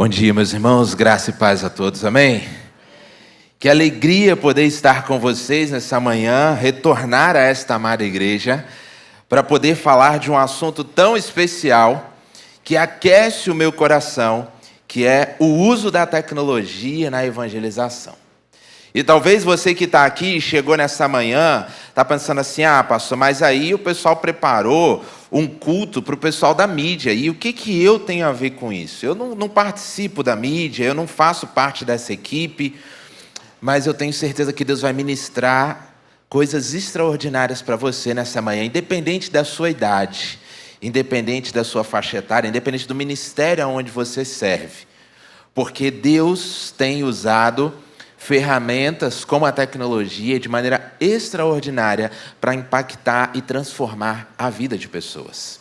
Bom dia, meus irmãos, graça e paz a todos, amém? Que alegria poder estar com vocês nessa manhã, retornar a esta amada igreja, para poder falar de um assunto tão especial, que aquece o meu coração, que é o uso da tecnologia na evangelização. E talvez você que está aqui, chegou nessa manhã, está pensando assim, pastor, mas aí o pessoal preparou um culto para o pessoal da mídia, e o que eu tenho a ver com isso? Eu não participo da mídia, eu não faço parte dessa equipe, mas eu tenho certeza que Deus vai ministrar coisas extraordinárias para você nessa manhã, independente da sua idade, independente da sua faixa etária, independente do ministério onde você serve, porque Deus tem usado ferramentas como a tecnologia de maneira extraordinária para impactar e transformar a vida de pessoas.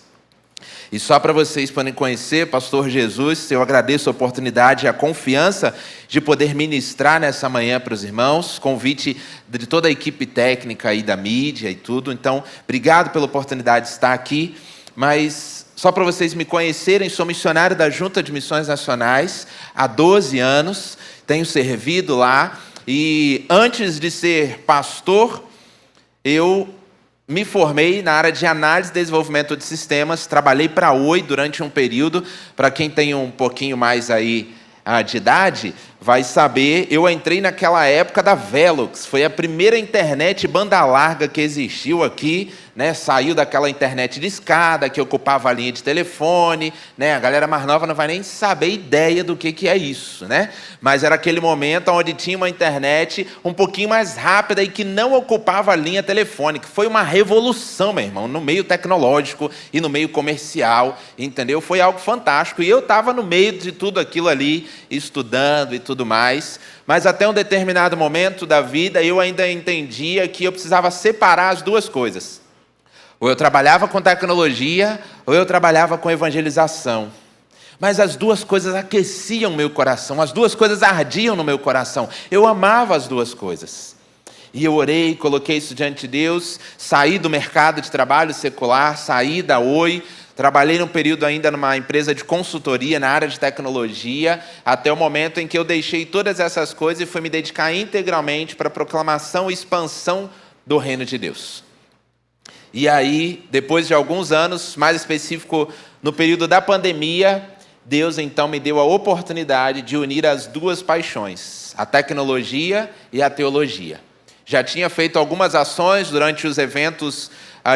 E só para vocês poderem conhecer, Pastor Jesus, eu agradeço a oportunidade e a confiança de poder ministrar nessa manhã para os irmãos, convite de toda a equipe técnica aí da mídia e tudo, então, obrigado pela oportunidade de estar aqui, mas só para vocês me conhecerem, sou missionário da Junta de Missões Nacionais há 12 anos, tenho servido lá, e antes de ser pastor, eu me formei na área de análise e desenvolvimento de sistemas, trabalhei para a Oi durante um período, para quem tem um pouquinho mais aí de idade, vai saber, eu entrei naquela época da Velox, foi a primeira internet banda larga que existiu aqui, né? Saiu daquela internet de escada, que ocupava a linha de telefone, né? A galera mais nova não vai nem saber ideia do que é isso, né? Mas era aquele momento onde tinha uma internet um pouquinho mais rápida e que não ocupava a linha telefônica. Foi uma revolução, meu irmão, no meio tecnológico e no meio comercial, entendeu? Foi algo fantástico, e eu estava no meio de tudo aquilo ali, estudando e tudo mais, mas até um determinado momento da vida eu ainda entendia que eu precisava separar as duas coisas. Ou eu trabalhava com tecnologia, ou eu trabalhava com evangelização. Mas as duas coisas aqueciam meu coração, as duas coisas ardiam no meu coração. Eu amava as duas coisas. E eu orei, coloquei isso diante de Deus, saí do mercado de trabalho secular, saí da Oi, trabalhei num período ainda numa empresa de consultoria na área de tecnologia, até o momento em que eu deixei todas essas coisas e fui me dedicar integralmente para a proclamação e expansão do reino de Deus. E aí, depois de alguns anos, mais específico no período da pandemia, Deus então me deu a oportunidade de unir as duas paixões, a tecnologia e a teologia. Já tinha feito algumas ações durante os eventos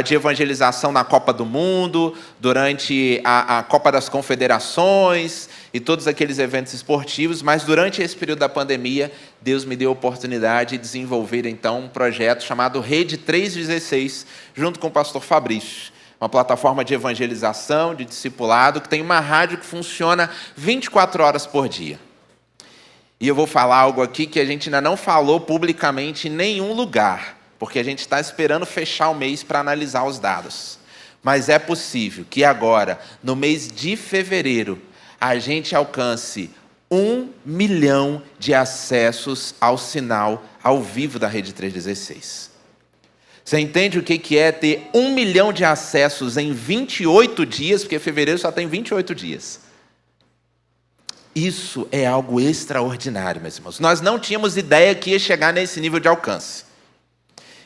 de evangelização na Copa do Mundo, durante a Copa das Confederações e todos aqueles eventos esportivos, mas durante esse período da pandemia, Deus me deu a oportunidade de desenvolver então um projeto chamado Rede 316, junto com o pastor Fabrício. Uma plataforma de evangelização, de discipulado, que tem uma rádio que funciona 24 horas por dia. E eu vou falar algo aqui que a gente ainda não falou publicamente em nenhum lugar, porque a gente está esperando fechar o mês para analisar os dados. Mas é possível que agora, no mês de fevereiro, a gente alcance 1 milhão de acessos ao sinal ao vivo da Rede 316. Você entende o que é ter 1 milhão de acessos em 28 dias, porque fevereiro só tem 28 dias. Isso é algo extraordinário, meus irmãos. Nós não tínhamos ideia que ia chegar nesse nível de alcance.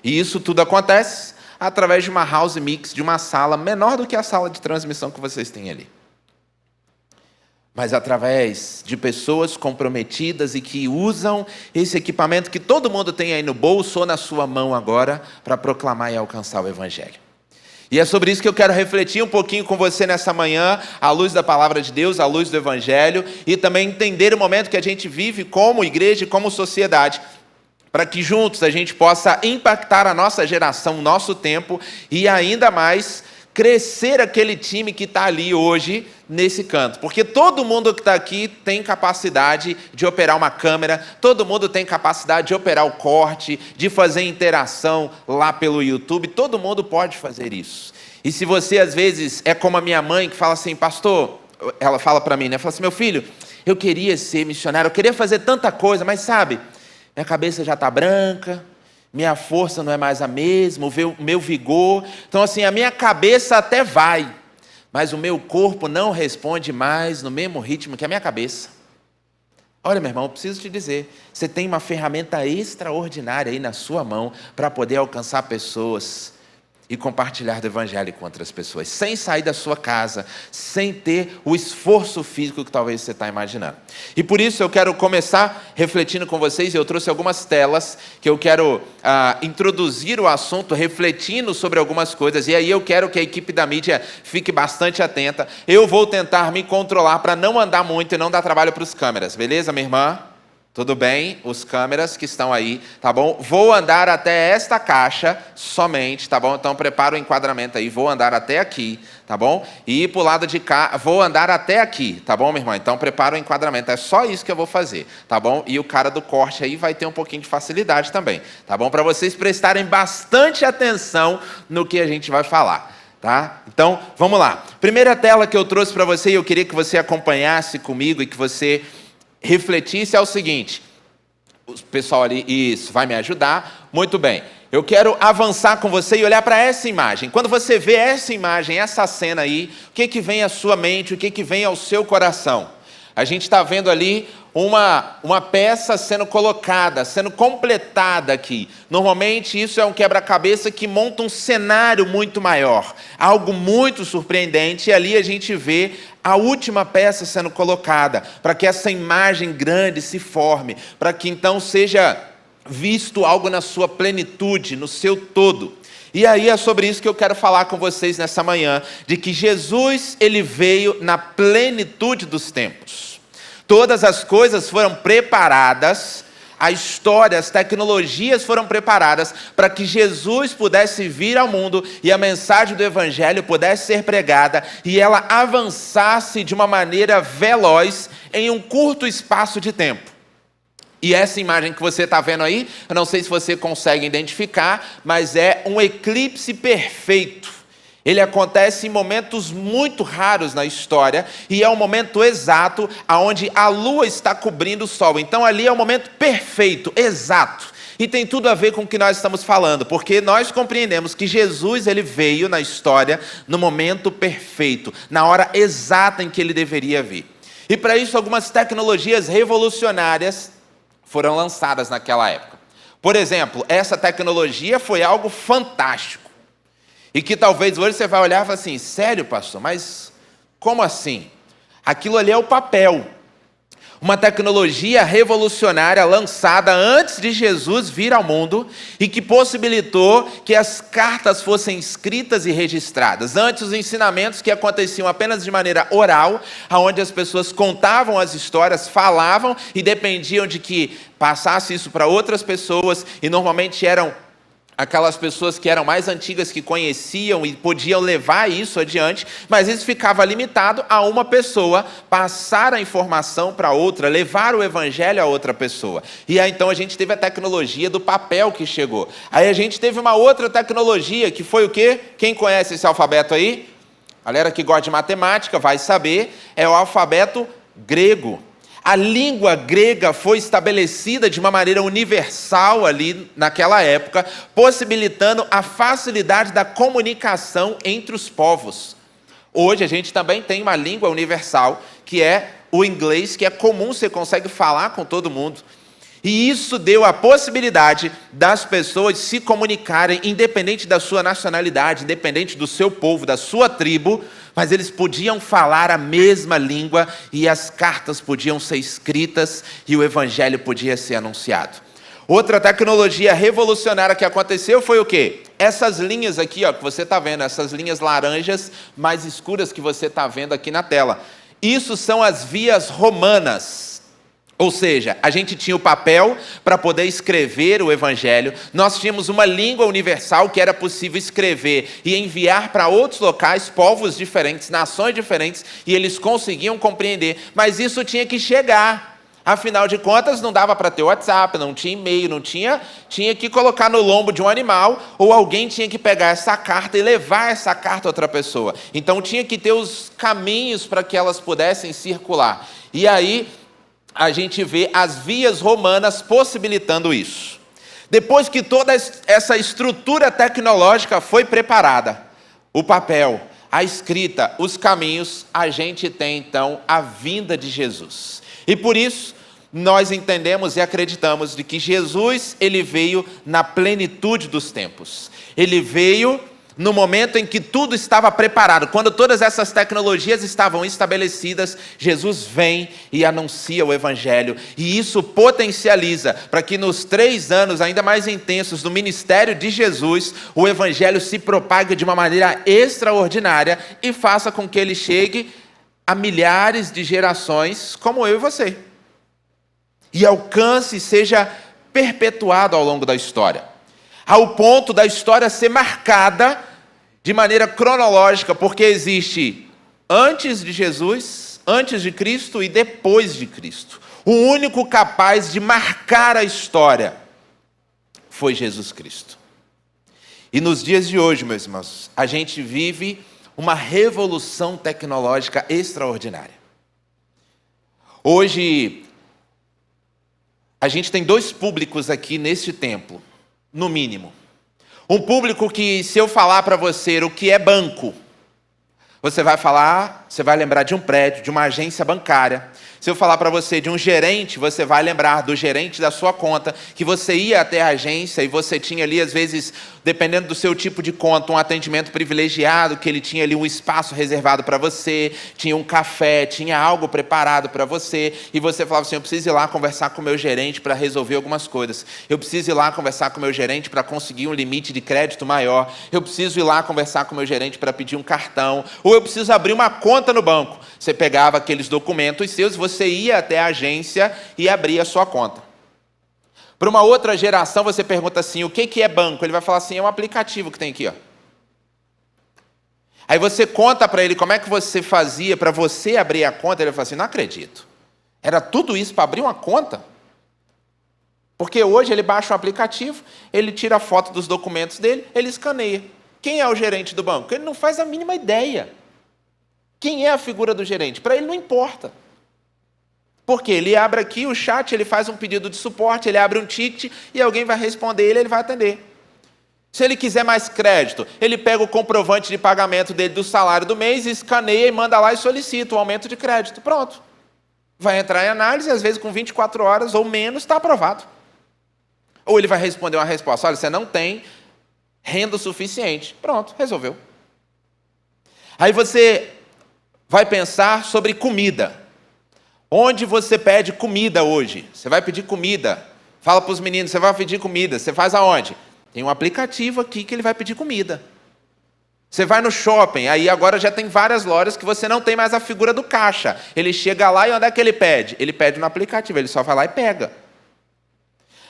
E isso tudo acontece através de uma house mix, de uma sala menor do que a sala de transmissão que vocês têm ali. Mas através de pessoas comprometidas e que usam esse equipamento que todo mundo tem aí no bolso ou na sua mão agora para proclamar e alcançar o Evangelho. E é sobre isso que eu quero refletir um pouquinho com você nessa manhã, à luz da Palavra de Deus, à luz do Evangelho, e também entender o momento que a gente vive como igreja e como sociedade, para que juntos a gente possa impactar a nossa geração, o nosso tempo, e ainda mais crescer aquele time que está ali hoje nesse canto. Porque todo mundo que está aqui tem capacidade de operar uma câmera, todo mundo tem capacidade de operar o corte, de fazer interação lá pelo YouTube, todo mundo pode fazer isso. E se você às vezes é como a minha mãe que fala assim, pastor, ela fala para mim, né? Fala assim, meu filho, eu queria ser missionário, eu queria fazer tanta coisa, mas sabe, minha cabeça já está branca, minha força não é mais a mesma, o meu vigor. Então, assim, a minha cabeça até vai, mas o meu corpo não responde mais no mesmo ritmo que a minha cabeça. Olha, meu irmão, eu preciso te dizer, você tem uma ferramenta extraordinária aí na sua mão para poder alcançar pessoas e compartilhar do evangelho com outras pessoas, sem sair da sua casa, sem ter o esforço físico que talvez você está imaginando. E por isso eu quero começar refletindo com vocês, e eu trouxe algumas telas que eu quero introduzir o assunto, refletindo sobre algumas coisas, e aí eu quero que a equipe da mídia fique bastante atenta. Eu vou tentar me controlar para não andar muito e não dar trabalho para os câmeras, beleza, minha irmã? Tudo bem? Os câmeras que estão aí, tá bom? Vou andar até esta caixa somente, tá bom? Então prepara o enquadramento aí, vou andar até aqui, tá bom? E pro lado de cá, vou andar até aqui, tá bom, minha irmã? Então prepara o enquadramento, é só isso que eu vou fazer, tá bom? E o cara do corte aí vai ter um pouquinho de facilidade também, tá bom? Para vocês prestarem bastante atenção no que a gente vai falar. Tá? Então, vamos lá. Primeira tela que eu trouxe para você, e eu queria que você acompanhasse comigo e que você refletisse é o seguinte. O pessoal ali, isso, vai me ajudar. Muito bem. Eu quero avançar com você e olhar para essa imagem. Quando você vê essa imagem, essa cena aí, o que vem à sua mente, o que vem ao seu coração? A gente está vendo ali uma peça sendo colocada, sendo completada aqui. Normalmente isso é um quebra-cabeça que monta um cenário muito maior, algo muito surpreendente, e ali a gente vê a última peça sendo colocada, para que essa imagem grande se forme, para que então seja visto algo na sua plenitude, no seu todo. E aí é sobre isso que eu quero falar com vocês nessa manhã, de que Jesus, ele veio na plenitude dos tempos. Todas as coisas foram preparadas, a história, as tecnologias foram preparadas para que Jesus pudesse vir ao mundo e a mensagem do evangelho pudesse ser pregada e ela avançasse de uma maneira veloz em um curto espaço de tempo. E essa imagem que você está vendo aí, eu não sei se você consegue identificar, mas é um eclipse perfeito. Ele acontece em momentos muito raros na história e é o momento exato onde a lua está cobrindo o sol. Então ali é o momento perfeito, exato. E tem tudo a ver com o que nós estamos falando, porque nós compreendemos que Jesus, ele veio na história no momento perfeito, na hora exata em que ele deveria vir. E para isso algumas tecnologias revolucionárias foram lançadas naquela época. Por exemplo, essa tecnologia foi algo fantástico. E que talvez hoje você vai olhar e falar assim, sério, pastor, mas como assim? Aquilo ali é o papel. Uma tecnologia revolucionária lançada antes de Jesus vir ao mundo e que possibilitou que as cartas fossem escritas e registradas. Antes, os ensinamentos que aconteciam apenas de maneira oral, onde as pessoas contavam as histórias, falavam e dependiam de que passasse isso para outras pessoas e normalmente eram aquelas pessoas que eram mais antigas que conheciam e podiam levar isso adiante, mas isso ficava limitado a uma pessoa passar a informação para outra, levar o evangelho a outra pessoa. E aí então a gente teve a tecnologia do papel que chegou. Aí a gente teve uma outra tecnologia que foi o quê? Quem conhece esse alfabeto aí? A galera que gosta de matemática vai saber, é o alfabeto grego. A língua grega foi estabelecida de uma maneira universal ali naquela época, possibilitando a facilidade da comunicação entre os povos. Hoje a gente também tem uma língua universal, que é o inglês, que é comum, você consegue falar com todo mundo. E isso deu a possibilidade das pessoas se comunicarem, independente da sua nacionalidade, independente do seu povo, da sua tribo, mas eles podiam falar a mesma língua e as cartas podiam ser escritas e o evangelho podia ser anunciado. Outra tecnologia revolucionária que aconteceu foi o quê? Essas linhas aqui, ó, que você está vendo, essas linhas laranjas mais escuras que você está vendo aqui na tela. Isso são as vias romanas. Ou seja, a gente tinha o papel para poder escrever o evangelho, nós tínhamos uma língua universal que era possível escrever e enviar para outros locais, povos diferentes, nações diferentes, e eles conseguiam compreender, mas isso tinha que chegar. Afinal de contas, não dava para ter WhatsApp, não tinha e-mail, tinha que colocar no lombo de um animal, ou alguém tinha que pegar essa carta e levar essa carta a outra pessoa. Então tinha que ter os caminhos para que elas pudessem circular. E aí a gente vê as vias romanas possibilitando isso. Depois que toda essa estrutura tecnológica foi preparada, o papel, a escrita, os caminhos, a gente tem então a vinda de Jesus. E por isso, nós entendemos e acreditamos de que Jesus, ele veio na plenitude dos tempos. Ele veio no momento em que tudo estava preparado. Quando todas essas tecnologias estavam estabelecidas, Jesus vem e anuncia o Evangelho. E isso potencializa para que nos 3 anos ainda mais intensos do ministério de Jesus, o Evangelho se propague de uma maneira extraordinária e faça com que ele chegue a milhares de gerações como eu e você. E alcance e seja perpetuado ao longo da história. Ao ponto da história ser marcada de maneira cronológica, porque existe antes de Jesus, antes de Cristo e depois de Cristo. O único capaz de marcar a história foi Jesus Cristo. E nos dias de hoje, meus irmãos, a gente vive uma revolução tecnológica extraordinária. Hoje, a gente tem 2 públicos aqui neste templo, no mínimo. Um público que, se eu falar para você o que é banco, você vai falar, você vai lembrar de um prédio, de uma agência bancária. Se eu falar para você de um gerente, você vai lembrar do gerente da sua conta, que você ia até a agência e você tinha ali, às vezes, dependendo do seu tipo de conta, um atendimento privilegiado, que ele tinha ali um espaço reservado para você, tinha um café, tinha algo preparado para você, e você falava assim, eu preciso ir lá conversar com o meu gerente para resolver algumas coisas. Eu preciso ir lá conversar com o meu gerente para conseguir um limite de crédito maior. Eu preciso ir lá conversar com o meu gerente para pedir um cartão. Ou eu preciso abrir uma conta no banco. Você pegava aqueles documentos seus, você ia até a agência e abria a sua conta. Para uma outra geração, você pergunta assim, o que é banco? Ele vai falar assim, é um aplicativo que tem aqui, ó. Aí você conta para ele como é que você fazia para você abrir a conta, ele vai falar assim, não acredito. Era tudo isso para abrir uma conta? Porque hoje ele baixa o aplicativo, ele tira a foto dos documentos dele, ele escaneia. Quem é o gerente do banco? Ele não faz a mínima ideia. Quem é a figura do gerente? Para ele não importa. Porque ele abre aqui o chat, ele faz um pedido de suporte, ele abre um ticket e alguém vai responder ele vai atender. Se ele quiser mais crédito, ele pega o comprovante de pagamento dele do salário do mês, escaneia e manda lá e solicita o aumento de crédito. Pronto. Vai entrar em análise, às vezes com 24 horas ou menos está aprovado. Ou ele vai responder uma resposta, olha, você não tem renda suficiente. Pronto, resolveu. Aí você vai pensar sobre comida. Onde você pede comida hoje? Você vai pedir comida. Fala para os meninos, você vai pedir comida. Você faz aonde? Tem um aplicativo aqui que ele vai pedir comida. Você vai no shopping, aí agora já tem várias lojas que você não tem mais a figura do caixa. Ele chega lá e onde é que ele pede? Ele pede no aplicativo, ele só vai lá e pega.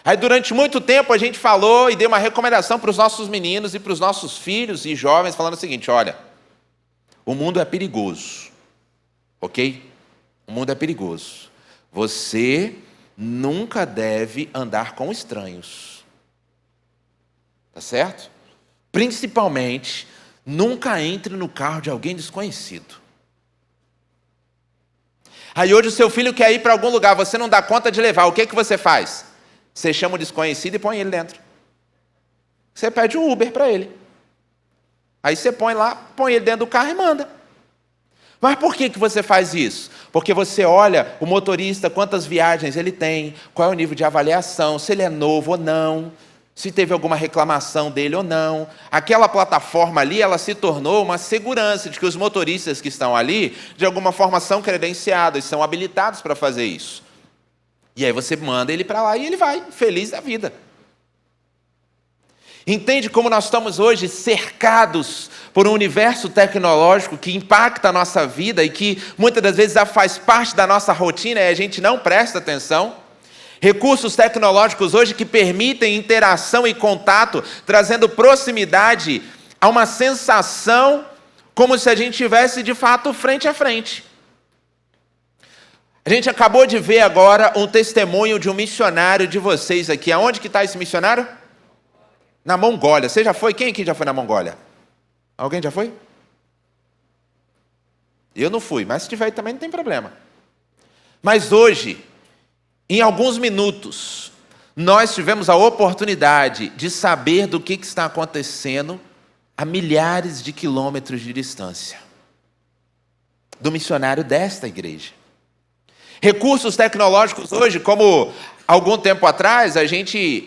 Aí durante muito tempo a gente falou e deu uma recomendação para os nossos meninos e para os nossos filhos e jovens, falando o seguinte, olha, o mundo é perigoso, ok? O mundo é perigoso. Você nunca deve andar com estranhos. Tá certo? Principalmente, nunca entre no carro de alguém desconhecido. Aí hoje o seu filho quer ir para algum lugar, você não dá conta de levar, o que você faz? Você chama o desconhecido e põe ele dentro. Você pede um Uber para ele. Aí você põe lá, põe ele dentro do carro e manda. Mas por que você faz isso? Porque você olha o motorista, quantas viagens ele tem, qual é o nível de avaliação, se ele é novo ou não, se teve alguma reclamação dele ou não. Aquela plataforma ali, ela se tornou uma segurança de que os motoristas que estão ali, de alguma forma, são credenciados, são habilitados para fazer isso. E aí você manda ele para lá e ele vai, feliz da vida. Entende como nós estamos hoje cercados por um universo tecnológico que impacta a nossa vida e que muitas das vezes já faz parte da nossa rotina e a gente não presta atenção? Recursos tecnológicos hoje que permitem interação e contato, trazendo proximidade a uma sensação como se a gente estivesse de fato frente a frente. A gente acabou de ver agora um testemunho de um missionário de vocês aqui. Aonde que está esse missionário? Na Mongólia. Você já foi? Quem aqui já foi na Mongólia? Alguém já foi? Eu não fui, mas se tiver também não tem problema. Mas hoje, em alguns minutos, nós tivemos a oportunidade de saber do que está acontecendo a milhares de quilômetros de distância. Do missionário desta igreja. Recursos tecnológicos hoje, como algum tempo atrás,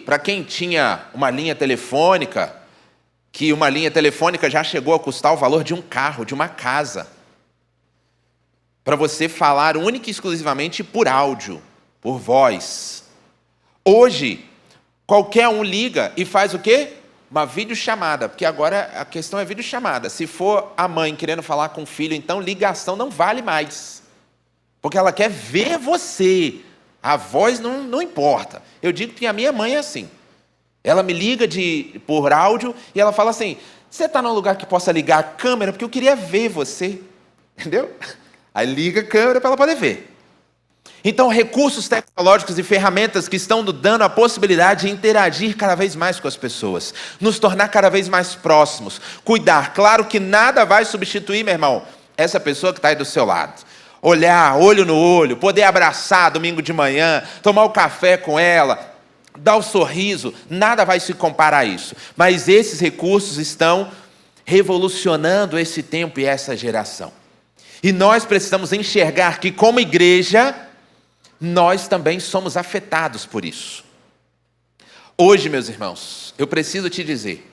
para quem tinha uma linha telefônica, que uma linha telefônica já chegou a custar o valor de um carro, de uma casa, para você falar única e exclusivamente por áudio, por voz. Hoje, qualquer um liga e faz o quê? Uma videochamada, porque agora a questão é videochamada. Se for a mãe querendo falar com o filho, então ligação não vale mais. Porque ela quer ver você. A voz não importa. Eu digo que a minha mãe é assim. Ela me liga por áudio e ela fala assim, você está num lugar que possa ligar a câmera? Porque eu queria ver você. Entendeu? Aí liga a câmera para ela poder ver. Então, recursos tecnológicos e ferramentas que estão nos dando a possibilidade de interagir cada vez mais com as pessoas, nos tornar cada vez mais próximos, cuidar. Claro que nada vai substituir, meu irmão, essa pessoa que está aí do seu lado. Olhar, olho no olho, poder abraçar domingo de manhã, tomar o café com ela, dar o sorriso, nada vai se comparar a isso. Mas esses recursos estão revolucionando esse tempo e essa geração. E nós precisamos enxergar que, como igreja, nós também somos afetados por isso. Hoje, meus irmãos, eu preciso te dizer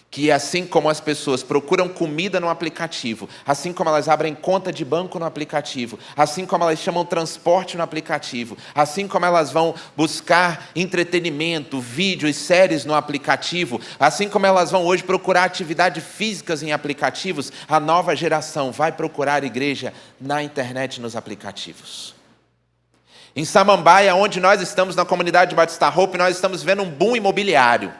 que assim como as pessoas procuram comida no aplicativo, assim como elas abrem conta de banco no aplicativo, assim como elas chamam transporte no aplicativo, assim como elas vão buscar entretenimento, vídeo e séries no aplicativo, assim como elas vão hoje procurar atividades físicas em aplicativos, a nova geração vai procurar igreja na internet, nos aplicativos. Em Samambaia, onde nós estamos na comunidade Batista Hope, nós estamos vendo um boom imobiliário.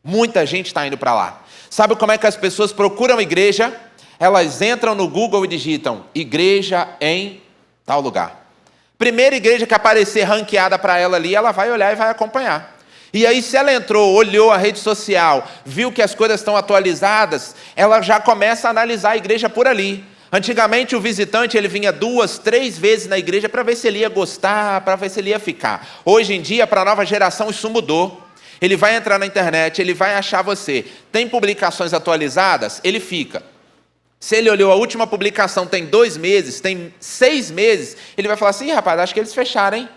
Muita gente está indo para lá. Sabe como é que as pessoas procuram igreja? Elas entram no Google e digitam igreja em tal lugar. Primeira igreja que aparecer ranqueada para ela ali, ela vai olhar e vai acompanhar. E aí, se ela entrou, olhou a rede social, viu que as coisas estão atualizadas, ela já começa a analisar a igreja por ali. Antigamente o visitante ele vinha 2, 3 vezes na igreja para ver se ele ia gostar, para ver se ele ia ficar. Hoje em dia, para a nova geração, isso mudou. Ele vai entrar na internet, ele vai achar você. Tem publicações atualizadas? Ele fica. Se ele olhou a última publicação tem 2 meses, tem 6 meses, ele vai falar assim, rapaz, acho que eles fecharam, hein?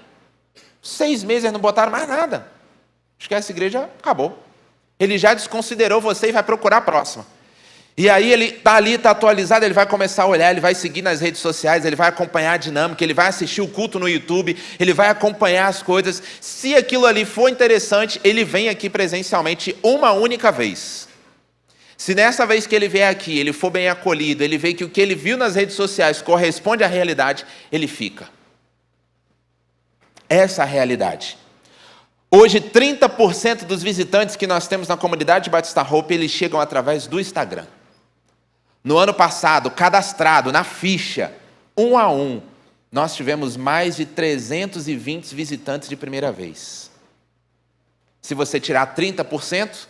6 meses eles não botaram mais nada. Acho que essa igreja acabou. Ele já desconsiderou você e vai procurar a próxima. E aí ele está ali, está atualizado, ele vai começar a olhar, ele vai seguir nas redes sociais, ele vai acompanhar a dinâmica, ele vai assistir o culto no YouTube, ele vai acompanhar as coisas. Se aquilo ali for interessante, ele vem aqui presencialmente uma única vez. Se nessa vez que ele vier aqui, ele for bem acolhido, ele vê que o que ele viu nas redes sociais corresponde à realidade, ele fica. Essa é a realidade. Hoje, 30% dos visitantes que nós temos na comunidade Batista Hope, eles chegam através do Instagram. No ano passado, cadastrado na ficha, 1 a 1, nós tivemos mais de 320 visitantes de primeira vez. Se você tirar 30%,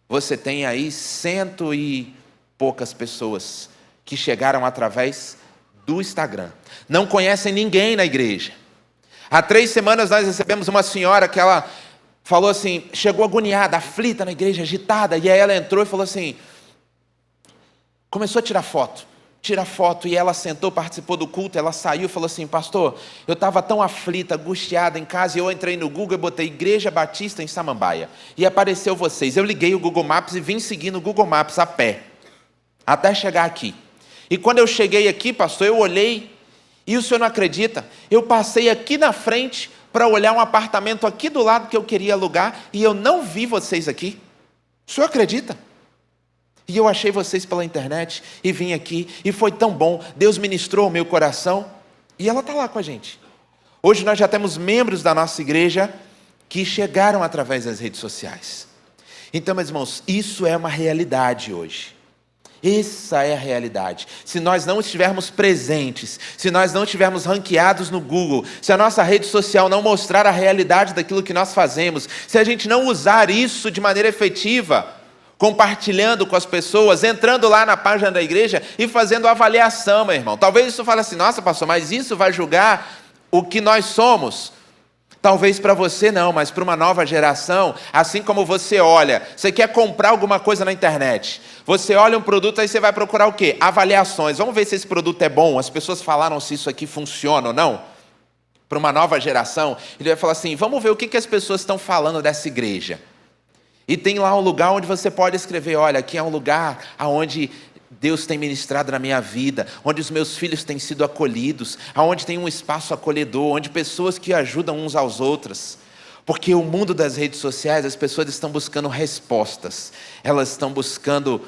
você tem aí 100 e poucas pessoas que chegaram através do Instagram. Não conhecem ninguém na igreja. Há 3 semanas nós recebemos uma senhora que ela falou assim, chegou agoniada, aflita na igreja, agitada, e aí ela entrou e falou assim, começou a tirar foto, e ela sentou, participou do culto, ela saiu e falou assim, pastor, eu estava tão aflita, angustiada em casa, e eu entrei no Google e botei Igreja Batista em Samambaia, e apareceu vocês, eu liguei o Google Maps e vim seguindo o Google Maps a pé, até chegar aqui. E quando eu cheguei aqui, pastor, eu olhei, e o senhor não acredita, eu passei aqui na frente para olhar um apartamento aqui do lado que eu queria alugar, e eu não vi vocês aqui. O senhor acredita? E eu achei vocês pela internet, e vim aqui, e foi tão bom, Deus ministrou o meu coração, e ela está lá com a gente. Hoje nós já temos membros da nossa igreja que chegaram através das redes sociais. Então, meus irmãos, isso é uma realidade hoje. Essa é a realidade. Se nós não estivermos presentes, se nós não estivermos ranqueados no Google, se a nossa rede social não mostrar a realidade daquilo que nós fazemos, se a gente não usar isso de maneira efetiva, compartilhando com as pessoas, entrando lá na página da igreja e fazendo avaliação, meu irmão. Talvez isso fale assim, nossa pastor, mas isso vai julgar o que nós somos? Talvez para você não, mas para uma nova geração, assim como você olha, você quer comprar alguma coisa na internet, você olha um produto, aí você vai procurar o quê? Avaliações, vamos ver se esse produto é bom, as pessoas falaram se isso aqui funciona ou não. para uma nova geração, ele vai falar assim, vamos ver o que as pessoas estão falando dessa igreja. E tem lá um lugar onde você pode escrever, olha, aqui é um lugar onde Deus tem ministrado na minha vida, onde os meus filhos têm sido acolhidos, onde tem um espaço acolhedor, onde pessoas que ajudam uns aos outros. Porque o mundo das redes sociais, as pessoas estão buscando respostas, elas estão buscando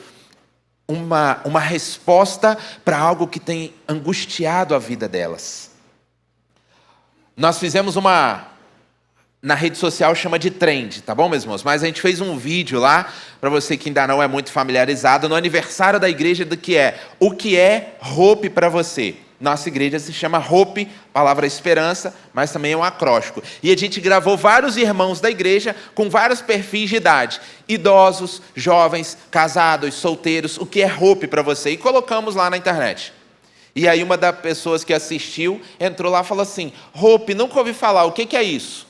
uma resposta para algo que tem angustiado a vida delas. Nós fizemos na rede social chama de trend, tá bom, meus irmãos? Mas a gente fez um vídeo lá, para você que ainda não é muito familiarizado, no aniversário da igreja do que é. O que é Hope para você? Nossa igreja se chama Hope, palavra esperança, mas também é um acróstico. E a gente gravou vários irmãos da igreja com vários perfis de idade. Idosos, jovens, casados, solteiros, o que é Hope para você? E colocamos lá na internet. E aí uma das pessoas que assistiu entrou lá e falou assim, Hope, nunca ouvi falar, o que é isso?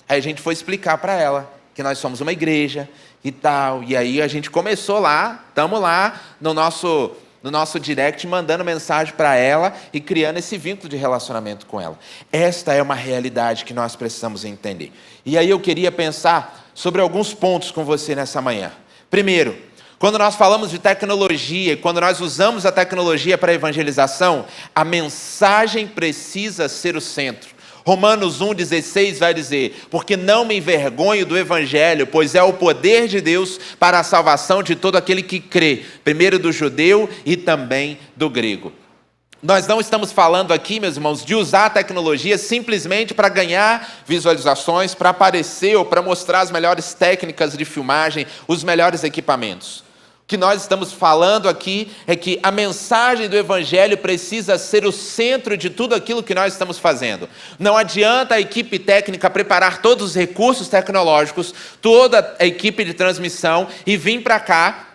Aí a gente foi explicar para ela que nós somos uma igreja e tal. E aí a gente começou lá, estamos lá no nosso direct, mandando mensagem para ela e criando esse vínculo de relacionamento com ela. Esta é uma realidade que nós precisamos entender. E aí eu queria pensar sobre alguns pontos com você nessa manhã. Primeiro, quando nós falamos de tecnologia, quando nós usamos a tecnologia para a evangelização, a mensagem precisa ser o centro. Romanos 1,16 vai dizer, porque não me envergonho do evangelho, pois é o poder de Deus para a salvação de todo aquele que crê, primeiro do judeu e também do grego. Nós não estamos falando aqui, meus irmãos, de usar a tecnologia simplesmente para ganhar visualizações, para aparecer ou para mostrar as melhores técnicas de filmagem, os melhores equipamentos. O que nós estamos falando aqui é que a mensagem do evangelho precisa ser o centro de tudo aquilo que nós estamos fazendo. Não adianta a equipe técnica preparar todos os recursos tecnológicos, toda a equipe de transmissão e vir para cá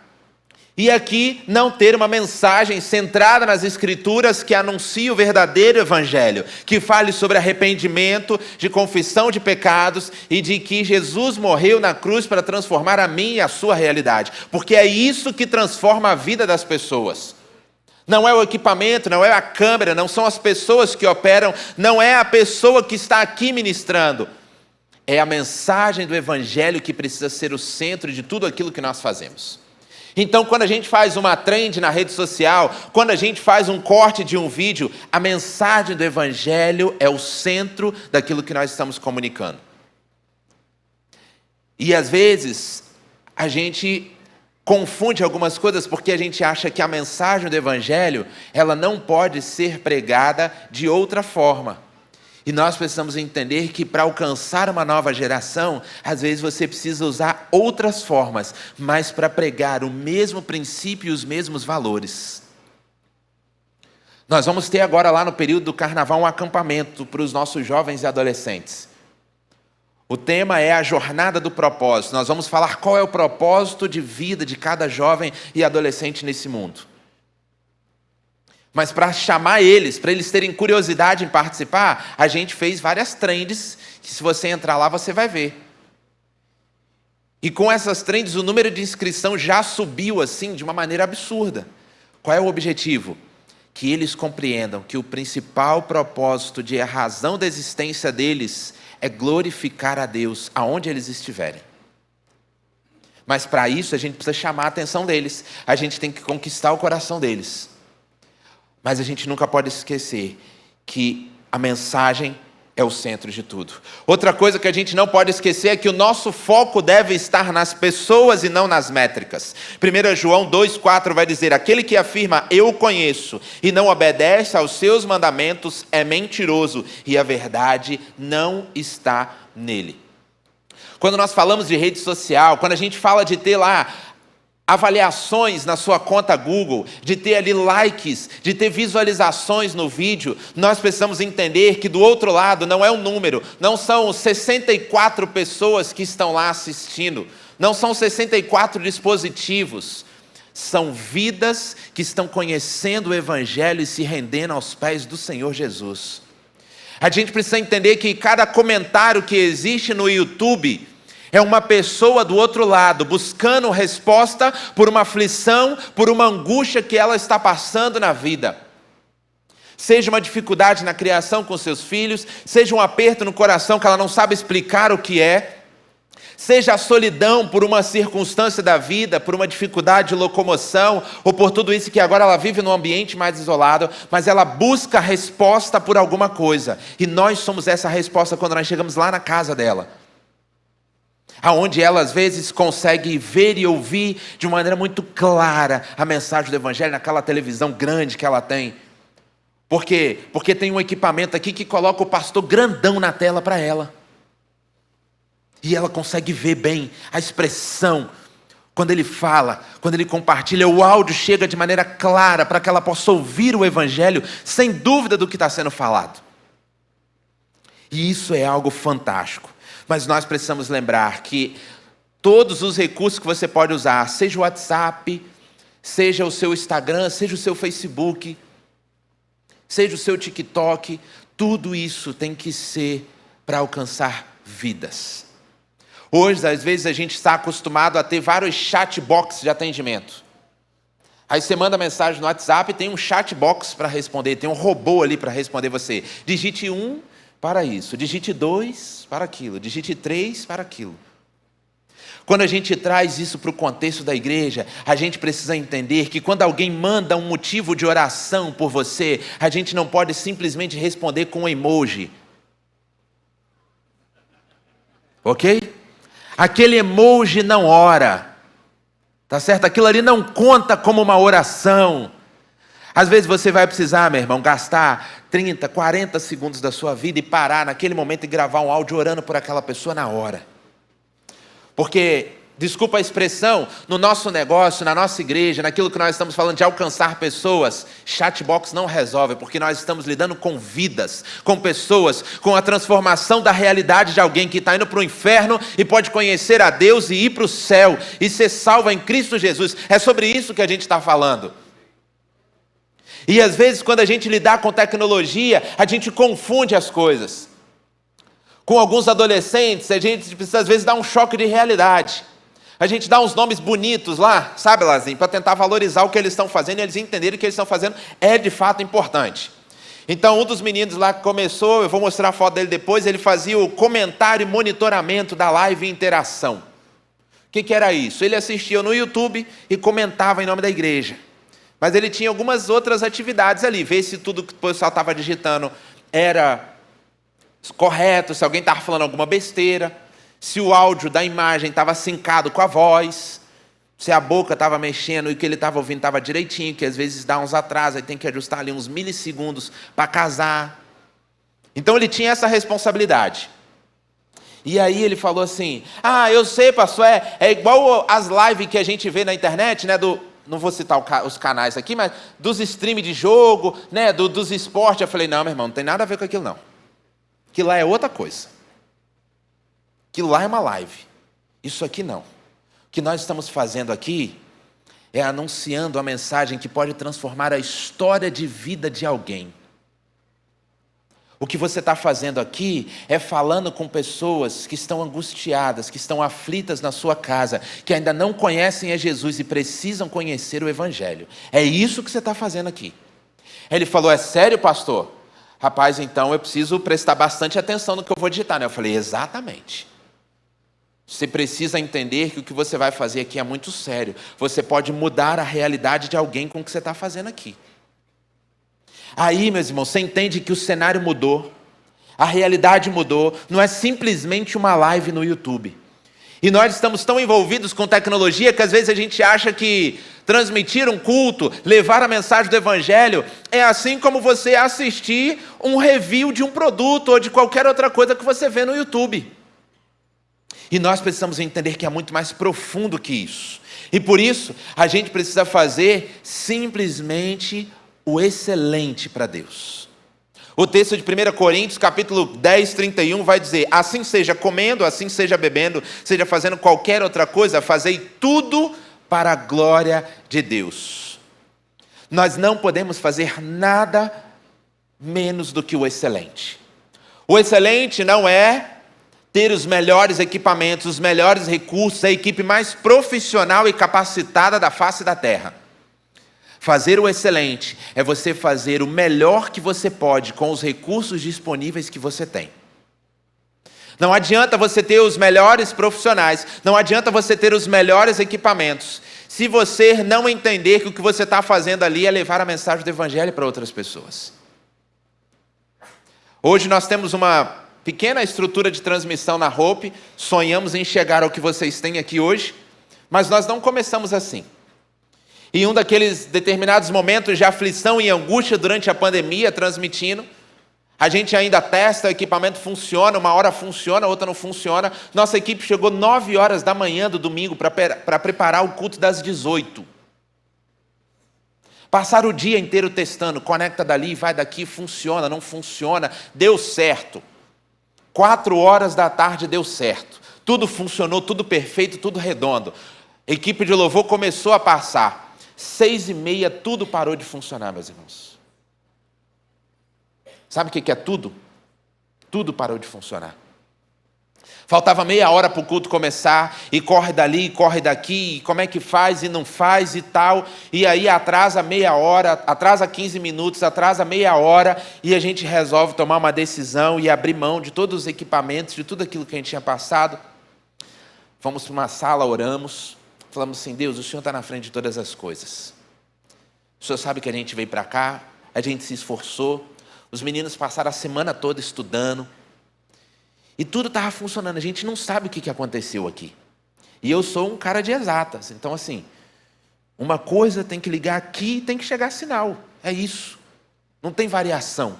e aqui não ter uma mensagem centrada nas escrituras que anuncie o verdadeiro evangelho, que fale sobre arrependimento, de confissão de pecados e de que Jesus morreu na cruz para transformar a mim e a sua realidade, porque é isso que transforma a vida das pessoas. Não é o equipamento, não é a câmera, não são as pessoas que operam, não é a pessoa que está aqui ministrando. É a mensagem do evangelho que precisa ser o centro de tudo aquilo que nós fazemos. Então, quando a gente faz uma trend na rede social, quando a gente faz um corte de um vídeo, a mensagem do evangelho é o centro daquilo que nós estamos comunicando. E às vezes, a gente confunde algumas coisas porque a gente acha que a mensagem do evangelho, ela não pode ser pregada de outra forma. E nós precisamos entender que para alcançar uma nova geração, às vezes você precisa usar outras formas, mas para pregar o mesmo princípio e os mesmos valores. Nós vamos ter agora lá no período do carnaval um acampamento para os nossos jovens e adolescentes. O tema é a jornada do propósito. Nós vamos falar qual é o propósito de vida de cada jovem e adolescente nesse mundo. Mas para chamar eles, para eles terem curiosidade em participar, a gente fez várias trends, que se você entrar lá você vai ver. E com essas trends o número de inscrição já subiu assim de uma maneira absurda. Qual é o objetivo? Que eles compreendam que o principal propósito de a razão da existência deles é glorificar a Deus aonde eles estiverem. Mas para isso a gente precisa chamar a atenção deles, a gente tem que conquistar o coração deles. Mas a gente nunca pode esquecer que a mensagem é o centro de tudo. Outra coisa que a gente não pode esquecer é que o nosso foco deve estar nas pessoas e não nas métricas. 1 João 2,4 vai dizer, aquele que afirma, eu o conheço, e não obedece aos seus mandamentos, é mentiroso, e a verdade não está nele. Quando nós falamos de rede social, quando a gente fala de ter lá avaliações na sua conta Google, de ter ali likes, de ter visualizações no vídeo, nós precisamos entender que do outro lado não é um número, não são 64 pessoas que estão lá assistindo, não são 64 dispositivos, são vidas que estão conhecendo o evangelho e se rendendo aos pés do Senhor Jesus. A gente precisa entender que cada comentário que existe no YouTube é uma pessoa do outro lado, buscando resposta por uma aflição, por uma angústia que ela está passando na vida. seja uma dificuldade na criação com seus filhos, seja um aperto no coração que ela não sabe explicar o que é, seja a solidão por uma circunstância da vida, por uma dificuldade de locomoção, ou por tudo isso que agora ela vive num ambiente mais isolado, mas ela busca resposta por alguma coisa. E nós somos essa resposta quando nós chegamos lá na casa dela, aonde ela às vezes consegue ver e ouvir de uma maneira muito clara a mensagem do Evangelho naquela televisão grande que ela tem. Por quê? Porque tem um equipamento aqui que coloca o pastor grandão na tela para ela. E ela consegue ver bem a expressão, quando ele fala, quando ele compartilha, o áudio chega de maneira clara para que ela possa ouvir o Evangelho sem dúvida do que está sendo falado. E isso é algo fantástico. Mas nós precisamos lembrar que todos os recursos que você pode usar, seja o WhatsApp, seja o seu Instagram, seja o seu Facebook, seja o seu TikTok, tudo isso tem que ser para alcançar vidas. Hoje, às vezes, a gente está acostumado a ter vários chatbox de atendimento. Aí você manda mensagem no WhatsApp e tem um chatbox para responder, tem um robô ali para responder você. Digite 1 para isso, digite 2 para aquilo, digite 3 para aquilo. Quando a gente traz isso para o contexto da igreja, a gente precisa entender que quando alguém manda um motivo de oração por você, a gente não pode simplesmente responder com um emoji. Ok? Aquele emoji não ora, tá certo? Aquilo ali não conta como uma oração. Às vezes você vai precisar, meu irmão, gastar 30, 40 segundos da sua vida e parar naquele momento e gravar um áudio orando por aquela pessoa na hora. Porque, desculpa a expressão, no nosso negócio, na nossa igreja, naquilo que nós estamos falando de alcançar pessoas, chatbox não resolve, porque nós estamos lidando com vidas, com pessoas, com a transformação da realidade de alguém que está indo para o inferno e pode conhecer a Deus e ir para o céu e ser salvo em Cristo Jesus. É sobre isso que a gente está falando. E às vezes, quando a gente lidar com tecnologia, a gente confunde as coisas. Com alguns adolescentes, a gente precisa às vezes dar um choque de realidade. A gente dá uns nomes bonitos lá, sabe, Lazinho, para tentar valorizar o que eles estão fazendo e eles entenderem que o que eles estão fazendo é de fato importante. Então, um dos meninos lá que começou, eu vou mostrar a foto dele depois, ele fazia o comentário e monitoramento da live e interação. O que era isso? Ele assistia no YouTube e comentava em nome da igreja. Mas ele tinha algumas outras atividades ali, ver se tudo que o pessoal estava digitando era correto, se alguém estava falando alguma besteira, se o áudio da imagem estava sincado com a voz, se a boca estava mexendo e o que ele estava ouvindo estava direitinho, que às vezes dá uns atrasos, aí tem que ajustar ali uns milissegundos para casar. Então ele tinha essa responsabilidade. E aí ele falou assim, eu sei, pastor, é igual as lives que a gente vê na internet, né, não vou citar os canais aqui, mas dos streams de jogo, né, dos esportes. Eu falei, não, meu irmão, não tem nada a ver com aquilo não. Aquilo lá é outra coisa. Aquilo lá é uma live. Isso aqui não. O que nós estamos fazendo aqui é anunciando a mensagem que pode transformar a história de vida de alguém. O que você está fazendo aqui é falando com pessoas que estão angustiadas, que estão aflitas na sua casa, que ainda não conhecem a Jesus e precisam conhecer o Evangelho. É isso que você está fazendo aqui. Ele falou, é sério, pastor? Rapaz, então eu preciso prestar bastante atenção no que eu vou digitar, né? Eu falei, exatamente. Você precisa entender que o que você vai fazer aqui é muito sério. Você pode mudar a realidade de alguém com o que você está fazendo aqui. Aí, meus irmãos, você entende que o cenário mudou, a realidade mudou, não é simplesmente uma live no YouTube. E nós estamos tão envolvidos com tecnologia que às vezes a gente acha que transmitir um culto, levar a mensagem do Evangelho, é assim como você assistir um review de um produto ou de qualquer outra coisa que você vê no YouTube. E nós precisamos entender que é muito mais profundo que isso. E por isso, a gente precisa fazer simplesmente o excelente para Deus. O texto de 1 Coríntios, capítulo 10, 31, vai dizer, assim seja comendo, assim seja bebendo, seja fazendo qualquer outra coisa, fazei tudo para a glória de Deus. Nós não podemos fazer nada menos do que o excelente. O excelente não é ter os melhores equipamentos, os melhores recursos, a equipe mais profissional e capacitada da face da terra. Fazer o excelente é você fazer o melhor que você pode com os recursos disponíveis que você tem. Não adianta você ter os melhores profissionais, não adianta você ter os melhores equipamentos, se você não entender que o que você está fazendo ali é levar a mensagem do Evangelho para outras pessoas. Hoje nós temos uma pequena estrutura de transmissão na Hope, sonhamos em chegar ao que vocês têm aqui hoje, mas nós não começamos assim. Em um daqueles determinados momentos de aflição e angústia durante a pandemia, transmitindo, a gente ainda testa, o equipamento funciona, uma hora funciona, outra não funciona. Nossa equipe chegou 9 horas da manhã do domingo para preparar o culto das 18. Passaram o dia inteiro testando, conecta dali, vai daqui, funciona, não funciona, deu certo. 4 horas da tarde deu certo. Tudo funcionou, tudo perfeito, tudo redondo. A equipe de louvor começou a passar. 6h30, tudo parou de funcionar, meus irmãos. Sabe o que é tudo? Tudo parou de funcionar. Faltava meia hora para o culto começar, e corre dali, corre daqui, e como é que faz e não faz e tal, e aí atrasa meia hora, atrasa 15 minutos, atrasa meia hora, e a gente resolve tomar uma decisão e abrir mão de todos os equipamentos, de tudo aquilo que a gente tinha passado. Fomos para uma sala, oramos, falamos assim: Deus, o Senhor está na frente de todas as coisas. O Senhor sabe que a gente veio para cá, a gente se esforçou, os meninos passaram a semana toda estudando, e tudo estava funcionando, a gente não sabe o que aconteceu aqui. E eu sou um cara de exatas, então assim, uma coisa tem que ligar aqui e tem que chegar sinal, é isso, não tem variação.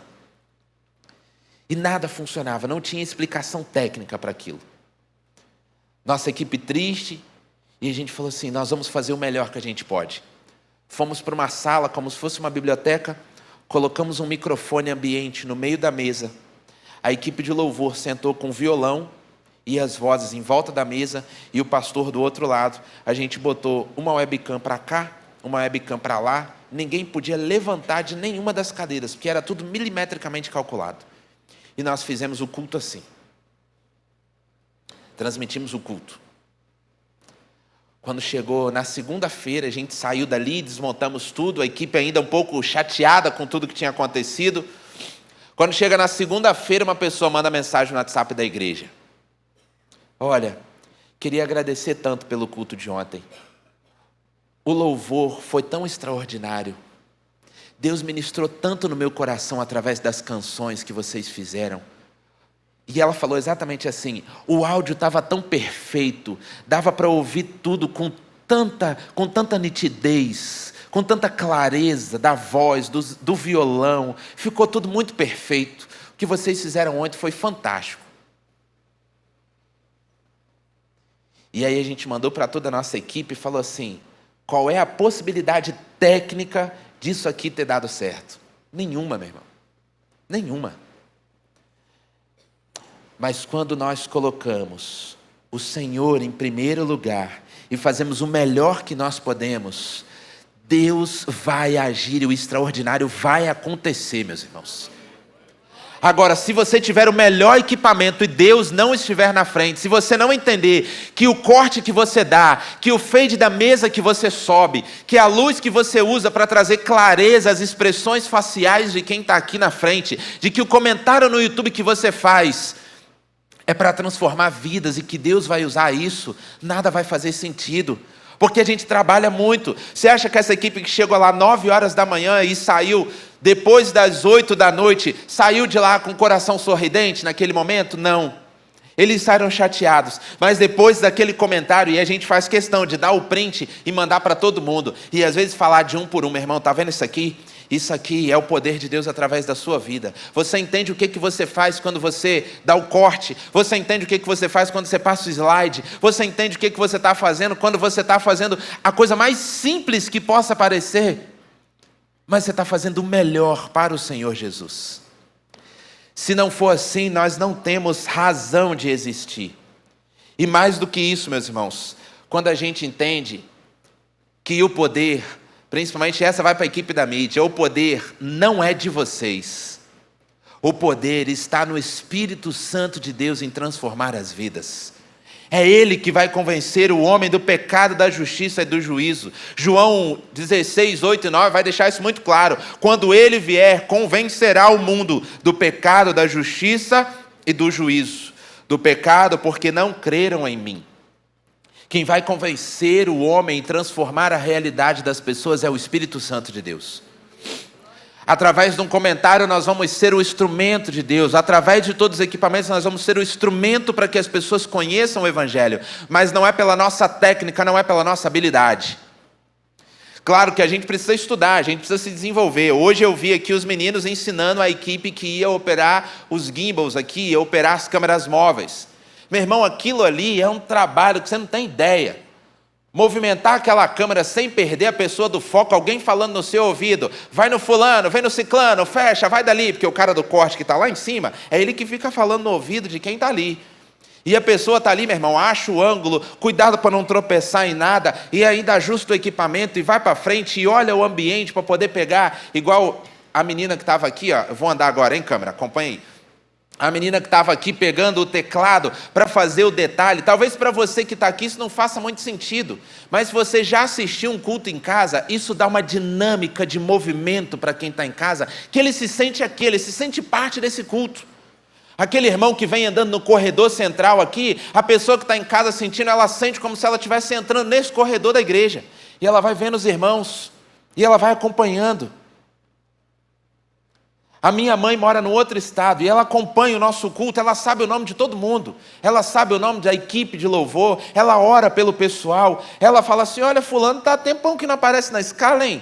E nada funcionava, não tinha explicação técnica para aquilo. Nossa equipe triste, e a gente falou assim: nós vamos fazer o melhor que a gente pode. Fomos para uma sala como se fosse uma biblioteca, colocamos um microfone ambiente no meio da mesa. A equipe de louvor sentou com o violão e as vozes em volta da mesa e o pastor do outro lado. A gente botou uma webcam para cá, uma webcam para lá. Ninguém podia levantar de nenhuma das cadeiras, porque era tudo milimetricamente calculado. E nós fizemos o culto assim. Transmitimos o culto. Quando chegou na segunda-feira, a gente saiu dali, desmontamos tudo, a equipe ainda um pouco chateada com tudo que tinha acontecido. Quando chega na segunda-feira, uma pessoa manda mensagem no WhatsApp da igreja: olha, queria agradecer tanto pelo culto de ontem. O louvor foi tão extraordinário. Deus ministrou tanto no meu coração através das canções que vocês fizeram. E ela falou exatamente assim: o áudio estava tão perfeito, dava para ouvir tudo com tanta nitidez, com tanta clareza da voz, do violão, ficou tudo muito perfeito. O que vocês fizeram ontem foi fantástico. E aí a gente mandou para toda a nossa equipe e falou assim: qual é a possibilidade técnica disso aqui ter dado certo? Nenhuma, meu irmão. Nenhuma. Mas quando nós colocamos o Senhor em primeiro lugar e fazemos o melhor que nós podemos, Deus vai agir e o extraordinário vai acontecer, meus irmãos. Agora, se você tiver o melhor equipamento e Deus não estiver na frente, se você não entender que o corte que você dá, que o fade da mesa que você sobe, que a luz que você usa para trazer clareza às expressões faciais de quem está aqui na frente, de que o comentário no YouTube que você faz é para transformar vidas e que Deus vai usar isso, nada vai fazer sentido. Porque a gente trabalha muito. Você acha que essa equipe que chegou lá 9 horas da manhã e saiu depois das 8 da noite, saiu de lá com o coração sorridente naquele momento? Não. Eles saíram chateados. Mas depois daquele comentário, e a gente faz questão de dar o print e mandar para todo mundo. E às vezes falar de um por um: meu irmão, tá vendo isso aqui? Isso aqui é o poder de Deus através da sua vida. Você entende o que você faz quando você dá o corte? Você entende o que você faz quando você passa o slide? Você entende o que você está fazendo quando você está fazendo a coisa mais simples que possa parecer? Mas você está fazendo o melhor para o Senhor Jesus. Se não for assim, nós não temos razão de existir. E mais do que isso, meus irmãos, quando a gente entende que o poder, principalmente essa vai para a equipe da mídia, o poder não é de vocês. O poder está no Espírito Santo de Deus em transformar as vidas. É Ele que vai convencer o homem do pecado, da justiça e do juízo. João 16, 8 e 9 vai deixar isso muito claro. Quando Ele vier, convencerá o mundo do pecado, da justiça e do juízo. Do pecado, porque não creram em mim. Quem vai convencer o homem e transformar a realidade das pessoas é o Espírito Santo de Deus. Através de um comentário nós vamos ser o instrumento de Deus. Através de todos os equipamentos nós vamos ser o instrumento para que as pessoas conheçam o Evangelho. Mas não é pela nossa técnica, não é pela nossa habilidade. Claro que a gente precisa estudar, a gente precisa se desenvolver. Hoje eu vi aqui os meninos ensinando a equipe que ia operar os gimbals aqui, ia operar as câmeras móveis. Meu irmão, aquilo ali é um trabalho que você não tem ideia. Movimentar aquela câmera sem perder a pessoa do foco, alguém falando no seu ouvido, vai no fulano, vem no ciclano, fecha, vai dali, porque o cara do corte que está lá em cima, é ele que fica falando no ouvido de quem está ali. E a pessoa está ali, meu irmão, acha o ângulo, cuidado para não tropeçar em nada, e ainda ajusta o equipamento e vai para frente e olha o ambiente para poder pegar, igual a menina que estava aqui, ó, eu vou andar agora, hein, câmera, acompanha aí. A menina que estava aqui pegando o teclado para fazer o detalhe. Talvez para você que está aqui isso não faça muito sentido. Mas se você já assistiu um culto em casa, isso dá uma dinâmica de movimento para quem está em casa, que ele se sente aqui, ele se sente parte desse culto. Aquele irmão que vem andando no corredor central aqui, a pessoa que está em casa sentindo, ela sente como se ela estivesse entrando nesse corredor da igreja. E ela vai vendo os irmãos, e ela vai acompanhando. A minha mãe mora no outro estado e ela acompanha o nosso culto, ela sabe o nome de todo mundo, ela sabe o nome da equipe de louvor, ela ora pelo pessoal, ela fala assim, olha, fulano está há tempão que não aparece na escala, hein?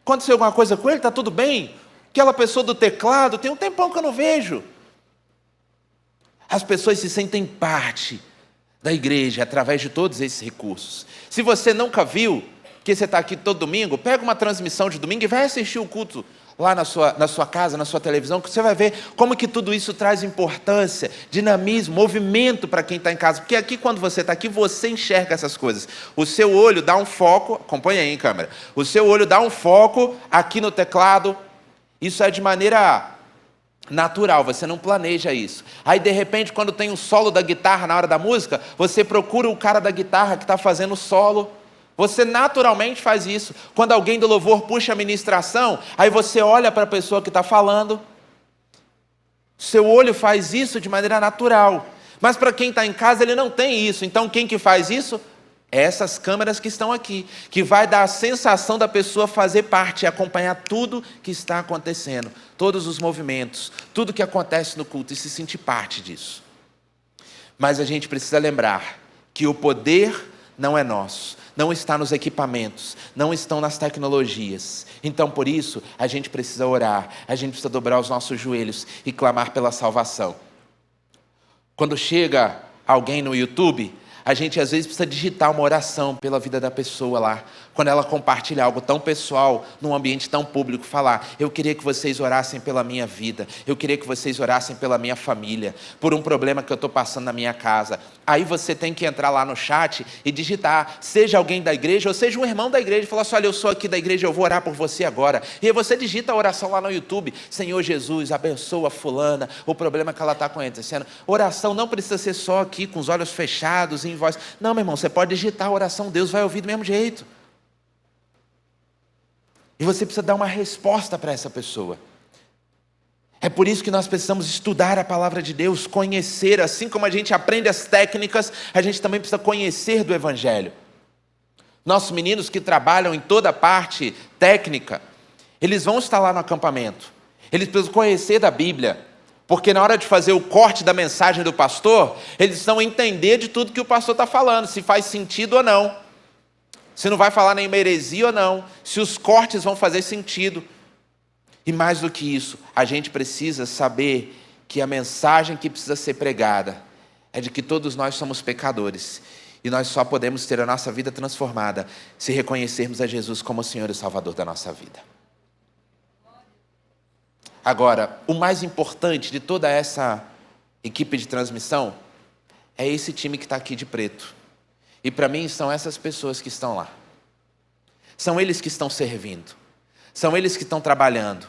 Aconteceu alguma coisa com ele? Está tudo bem? Aquela pessoa do teclado, tem um tempão que eu não vejo. As pessoas se sentem parte da igreja através de todos esses recursos. Se você nunca viu, que você está aqui todo domingo, pega uma transmissão de domingo e vai assistir o culto lá na sua casa, na sua televisão, que você vai ver como que tudo isso traz importância, dinamismo, movimento para quem está em casa. Porque aqui, quando você está aqui, você enxerga essas coisas. O seu olho dá um foco, acompanha aí em câmera, o seu olho dá um foco aqui no teclado, isso é de maneira natural, você não planeja isso. Aí, de repente, quando tem um solo da guitarra na hora da música, você procura o cara da guitarra que está fazendo o solo. Você naturalmente faz isso. Quando alguém do louvor puxa a ministração, aí você olha para a pessoa que está falando. Seu olho faz isso de maneira natural. Mas para quem está em casa, ele não tem isso. Então, quem que faz isso? É essas câmeras que estão aqui, que vai dar a sensação da pessoa fazer parte e acompanhar tudo que está acontecendo. Todos os movimentos, tudo que acontece no culto e se sentir parte disso. Mas a gente precisa lembrar que o poder não é nosso. Não está nos equipamentos, não estão nas tecnologias. Então, por isso, a gente precisa orar, a gente precisa dobrar os nossos joelhos e clamar pela salvação. Quando chega alguém no YouTube, a gente às vezes precisa digitar uma oração pela vida da pessoa lá. Quando ela compartilha algo tão pessoal, num ambiente tão público, falar, eu queria que vocês orassem pela minha vida, eu queria que vocês orassem pela minha família, por um problema que eu estou passando na minha casa. Aí você tem que entrar lá no chat e digitar, seja alguém da igreja ou seja um irmão da igreja, e falar assim, olha, eu sou aqui da igreja, eu vou orar por você agora. E aí você digita a oração lá no YouTube, Senhor Jesus, abençoa fulana, o problema que ela está acontecendo. Oração não precisa ser só aqui, com os olhos fechados, em voz. Não, meu irmão, você pode digitar a oração, Deus vai ouvir do mesmo jeito. E você precisa dar uma resposta para essa pessoa. É por isso que nós precisamos estudar a palavra de Deus, conhecer, assim como a gente aprende as técnicas, a gente também precisa conhecer do Evangelho. Nossos meninos que trabalham em toda a parte técnica, eles vão estar lá no acampamento. Eles precisam conhecer da Bíblia, porque na hora de fazer o corte da mensagem do pastor, eles precisam entender de tudo que o pastor está falando, se faz sentido ou não. Se não vai falar nenhuma heresia ou não, se os cortes vão fazer sentido. E mais do que isso, a gente precisa saber que a mensagem que precisa ser pregada é de que todos nós somos pecadores e nós só podemos ter a nossa vida transformada se reconhecermos a Jesus como o Senhor e Salvador da nossa vida. Agora, o mais importante de toda essa equipe de transmissão é esse time que está aqui de preto. E para mim são essas pessoas que estão lá. São eles que estão servindo. São eles que estão trabalhando.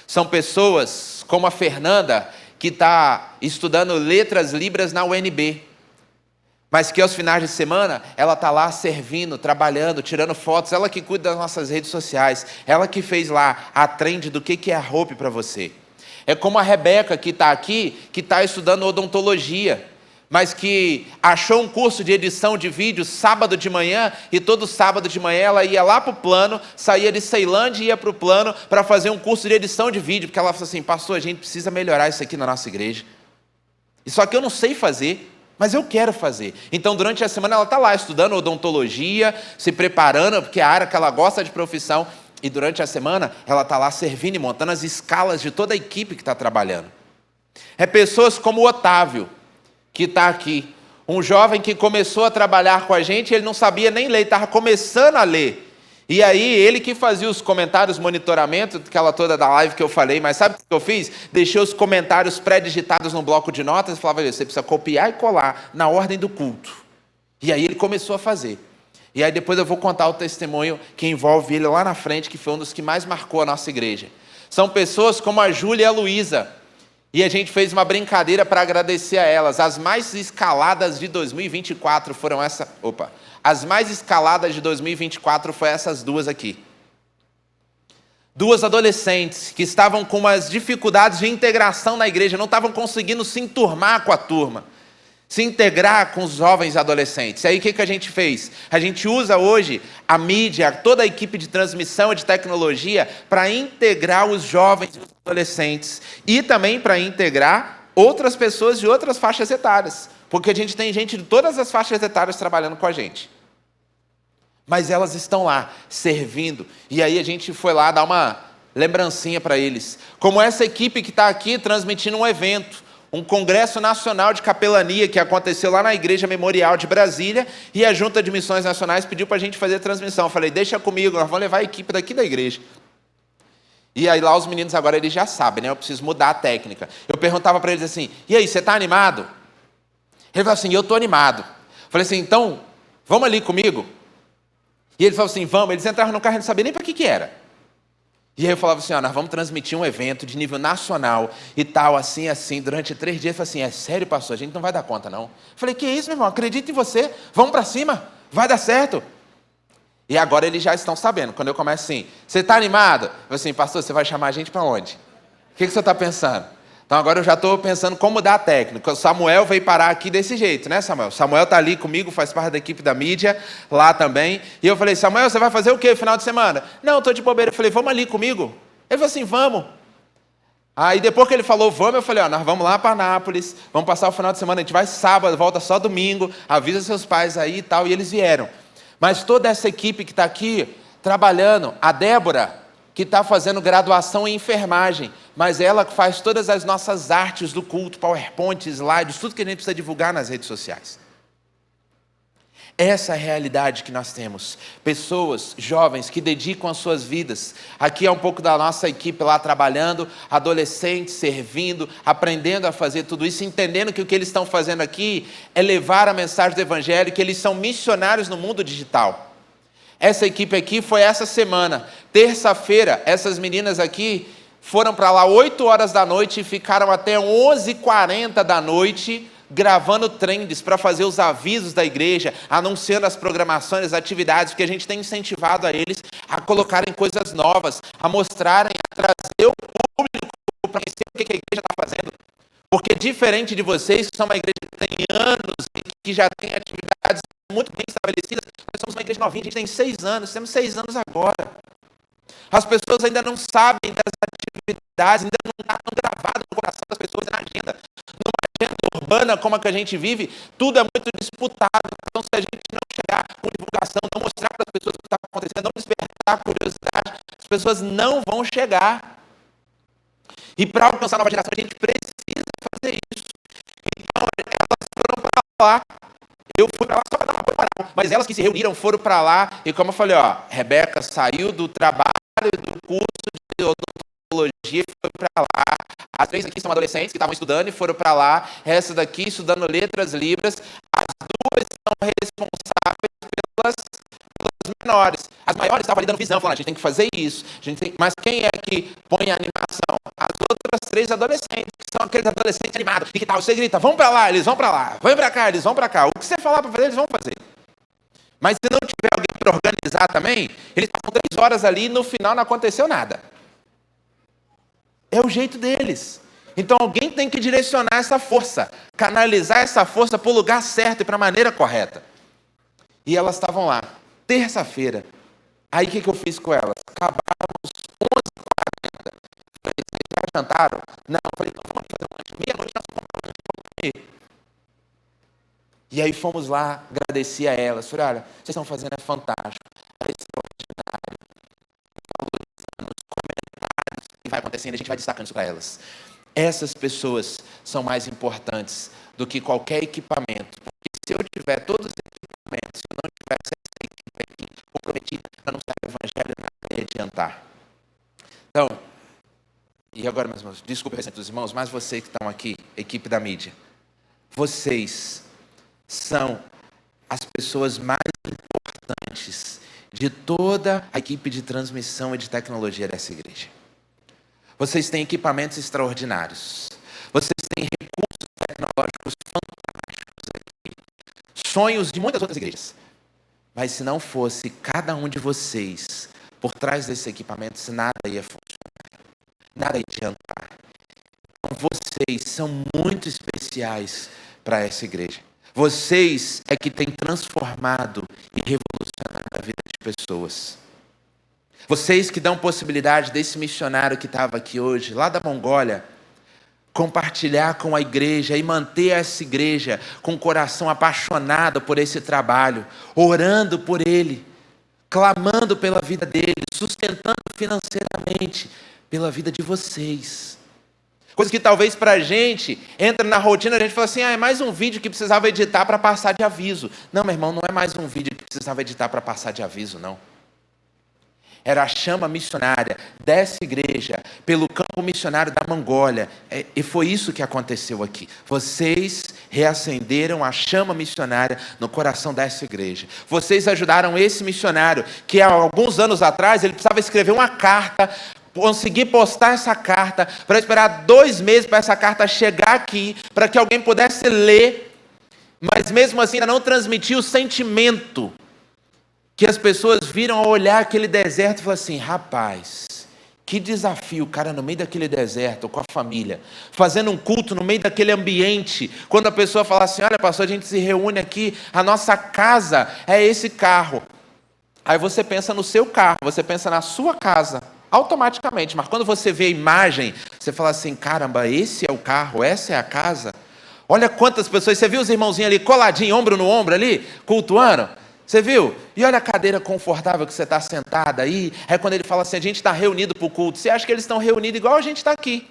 São pessoas como a Fernanda, que está estudando letras libras na UNB. mas que aos finais de semana ela está lá servindo, trabalhando, tirando fotos, ela que cuida das nossas redes sociais, ela que fez lá a trend do que é a Hope para você. É como a Rebeca que está aqui, que está estudando odontologia, mas que achou um curso de edição de vídeo sábado de manhã, e todo sábado de manhã ela ia lá para o plano, saía de Ceilândia e ia para o plano para fazer um curso de edição de vídeo, porque ela falou assim: pastor, a gente precisa melhorar isso aqui na nossa igreja. Isso aqui eu não sei fazer, mas eu quero fazer. Então durante a semana ela está lá estudando odontologia, se preparando, porque é a área que ela gosta de profissão, e durante a semana ela está lá servindo e montando as escalas de toda a equipe que está trabalhando. É pessoas como o Otávio, que está aqui, um jovem que começou a trabalhar com a gente, ele não sabia nem ler, estava começando a ler. E aí, ele que fazia os comentários, monitoramento, aquela toda da live que eu falei, mas sabe o que eu fiz? Deixei os comentários pré-digitados no bloco de notas e falava: você precisa copiar e colar na ordem do culto. E aí ele começou a fazer. E aí depois eu vou contar o testemunho que envolve ele lá na frente, que foi um dos que mais marcou a nossa igreja. São pessoas como a Júlia e a Luísa. E a gente fez uma brincadeira para agradecer a elas. As mais escaladas de 2024 foram essas. As mais escaladas de 2024 foram essas duas aqui. Duas adolescentes que estavam com umas dificuldades de integração na igreja, não estavam conseguindo se enturmar com a turma, se integrar com os jovens adolescentes. E aí o que a gente fez? A gente usa hoje a mídia, toda a equipe de transmissão e de tecnologia para integrar os jovens e os adolescentes e também para integrar outras pessoas de outras faixas etárias, porque a gente tem gente de todas as faixas etárias trabalhando com a gente. Mas elas estão lá, servindo, e aí a gente foi lá dar uma lembrancinha para eles. Como essa equipe que está aqui transmitindo um evento, um congresso nacional de capelania que aconteceu lá na Igreja Memorial de Brasília, e a Junta de Missões Nacionais pediu para a gente fazer a transmissão. Eu falei: deixa comigo, nós vamos levar a equipe daqui da igreja. E aí lá os meninos agora eles já sabem, né? Eu preciso mudar a técnica. Eu perguntava para eles assim: e aí, você está animado? Ele falou assim: eu estou animado. Eu falei assim: então, vamos ali comigo? E ele falou assim: vamos. Eles entraram no carro e não sabiam nem para que era. E aí eu falava assim: nós vamos transmitir um evento de nível nacional e tal, assim, durante 3 dias. Eu falei assim: é sério, pastor? A gente não vai dar conta, não. Eu falei: que isso, meu irmão? Acredito em você. Vamos para cima. Vai dar certo. E agora eles já estão sabendo. Quando eu começo assim: você está animado? Eu falei assim: pastor, você vai chamar a gente para onde? O que o senhor está pensando? Então agora eu já estou pensando como mudar a técnica. O Samuel veio parar aqui desse jeito, né, Samuel? Samuel está ali comigo, faz parte da equipe da mídia, lá também. E eu falei: Samuel, você vai fazer o quê no final de semana? Não, estou de bobeira. Eu falei: vamos ali comigo? Ele falou assim: vamos. Aí depois que ele falou vamos, eu falei: nós vamos lá para Anápolis, vamos passar o final de semana, a gente vai sábado, volta só domingo, avisa seus pais aí e tal. E eles vieram. Mas toda essa equipe que está aqui trabalhando, a Débora, que está fazendo graduação em enfermagem, mas ela que faz todas as nossas artes do culto, PowerPoint, slides, tudo que a gente precisa divulgar nas redes sociais. Essa é a realidade que nós temos. Pessoas jovens que dedicam as suas vidas. Aqui é um pouco da nossa equipe lá trabalhando, adolescentes servindo, aprendendo a fazer tudo isso, entendendo que o que eles estão fazendo aqui é levar a mensagem do Evangelho, que eles são missionários no mundo digital. Essa equipe aqui foi essa semana, terça-feira, essas meninas aqui foram para lá 8 horas da noite e ficaram até 11h40 da noite gravando trends para fazer os avisos da igreja, anunciando as programações, as atividades, porque a gente tem incentivado a eles a colocarem coisas novas, a mostrarem, a trazer o público para conhecer o que a igreja está fazendo. Porque diferente de vocês, que são uma igreja que tem anos e que já tem atividades muito bem estabelecidas, nós somos uma igreja novinha, a gente tem 6 anos, temos 6 anos agora. As pessoas ainda não sabem das atividades, ainda não está tão gravado no coração das pessoas na agenda. Numa agenda urbana como a que a gente vive, tudo é muito disputado. Então, se a gente não chegar com divulgação, não mostrar para as pessoas o que está acontecendo, não despertar a curiosidade, as pessoas não vão chegar. E para alcançar a nova geração, a gente precisa fazer isso. Então, elas foram para lá. Eu fui para lá só para dar uma boa moral. Mas elas que se reuniram foram para lá. E como eu falei, Rebeca saiu do trabalho, do curso de odontologia e foi para lá. As 3 aqui são adolescentes que estavam estudando e foram para lá. Essa daqui estudando letras, libras. As 2 são responsáveis pelas menores. As As maiores estavam ali dando visão, falando, a gente tem que fazer isso. Mas quem é que põe a animação? As outras 3 adolescentes, que são aqueles adolescentes animados. E que tal? Você grita, vão para lá, eles vão para lá. Vem para cá, eles vão para cá. O que você falar para fazer, eles vão fazer. Mas se não tiver alguém para organizar também, eles passam 3 horas ali e no final não aconteceu nada. É o jeito deles. Então alguém tem que direcionar essa força, canalizar essa força para o lugar certo e para a maneira correta. E elas estavam lá, terça-feira. Aí o que eu fiz com elas? Acabamos 11h40. Falei, vocês já jantaram? Não. Falei, então vamos fazer um lanche. Meia-noite nós vamos comer um lanche, vamos comer. E aí fomos lá, agradeci a elas. Falei, olha, vocês estão fazendo é fantástico. É extraordinário. Valorizando os comentários que vai acontecendo, a gente vai destacando isso para elas. Essas pessoas são mais importantes do que qualquer equipamento. Porque se eu tiver todos os equipamentos, se eu não tivesse essa equipe aqui comprometida para não ser o evangelho, nada ia adiantar. Então, e agora, meus irmãos, desculpe a dos irmãos, mas vocês que estão aqui, equipe da mídia, vocês são as pessoas mais importantes de toda a equipe de transmissão e de tecnologia dessa igreja. Vocês têm equipamentos extraordinários. Vocês têm recursos tecnológicos fantásticos aqui. Sonhos de muitas outras igrejas. Mas se não fosse cada um de vocês por trás desses equipamentos, nada ia funcionar. Nada ia adiantar. Então vocês são muito especiais para essa igreja. Vocês é que têm transformado e revolucionado a vida de pessoas. Vocês que dão possibilidade desse missionário que estava aqui hoje, lá da Mongólia, compartilhar com a igreja e manter essa igreja com o coração apaixonado por esse trabalho, orando por ele, clamando pela vida dele, sustentando financeiramente pela vida de vocês. Coisa que talvez para a gente, entra na rotina, a gente fala assim, é mais um vídeo que precisava editar para passar de aviso. Não, meu irmão, não é mais um vídeo que precisava editar para passar de aviso, não. Era a chama missionária dessa igreja, pelo campo missionário da Mongólia. E foi isso que aconteceu aqui. Vocês reacenderam a chama missionária no coração dessa igreja. Vocês ajudaram esse missionário, que há alguns anos atrás, ele precisava escrever uma carta, conseguir postar essa carta, para esperar 2 meses para essa carta chegar aqui, para que alguém pudesse ler, mas mesmo assim ainda não transmitir o sentimento que as pessoas viram ao olhar aquele deserto e falaram assim, rapaz, que desafio, o cara no meio daquele deserto, com a família, fazendo um culto no meio daquele ambiente, quando a pessoa fala assim, olha pastor, a gente se reúne aqui, a nossa casa é esse carro. Aí você pensa no seu carro, você pensa na sua casa, automaticamente, mas quando você vê a imagem, você fala assim, caramba, esse é o carro, essa é a casa. Olha quantas pessoas, você viu os irmãozinhos ali, coladinho, ombro no ombro ali, cultuando? Você viu? E olha a cadeira confortável que você está sentada aí. É quando ele fala assim, a gente está reunido para o culto. Você acha que eles estão reunidos igual a gente está aqui.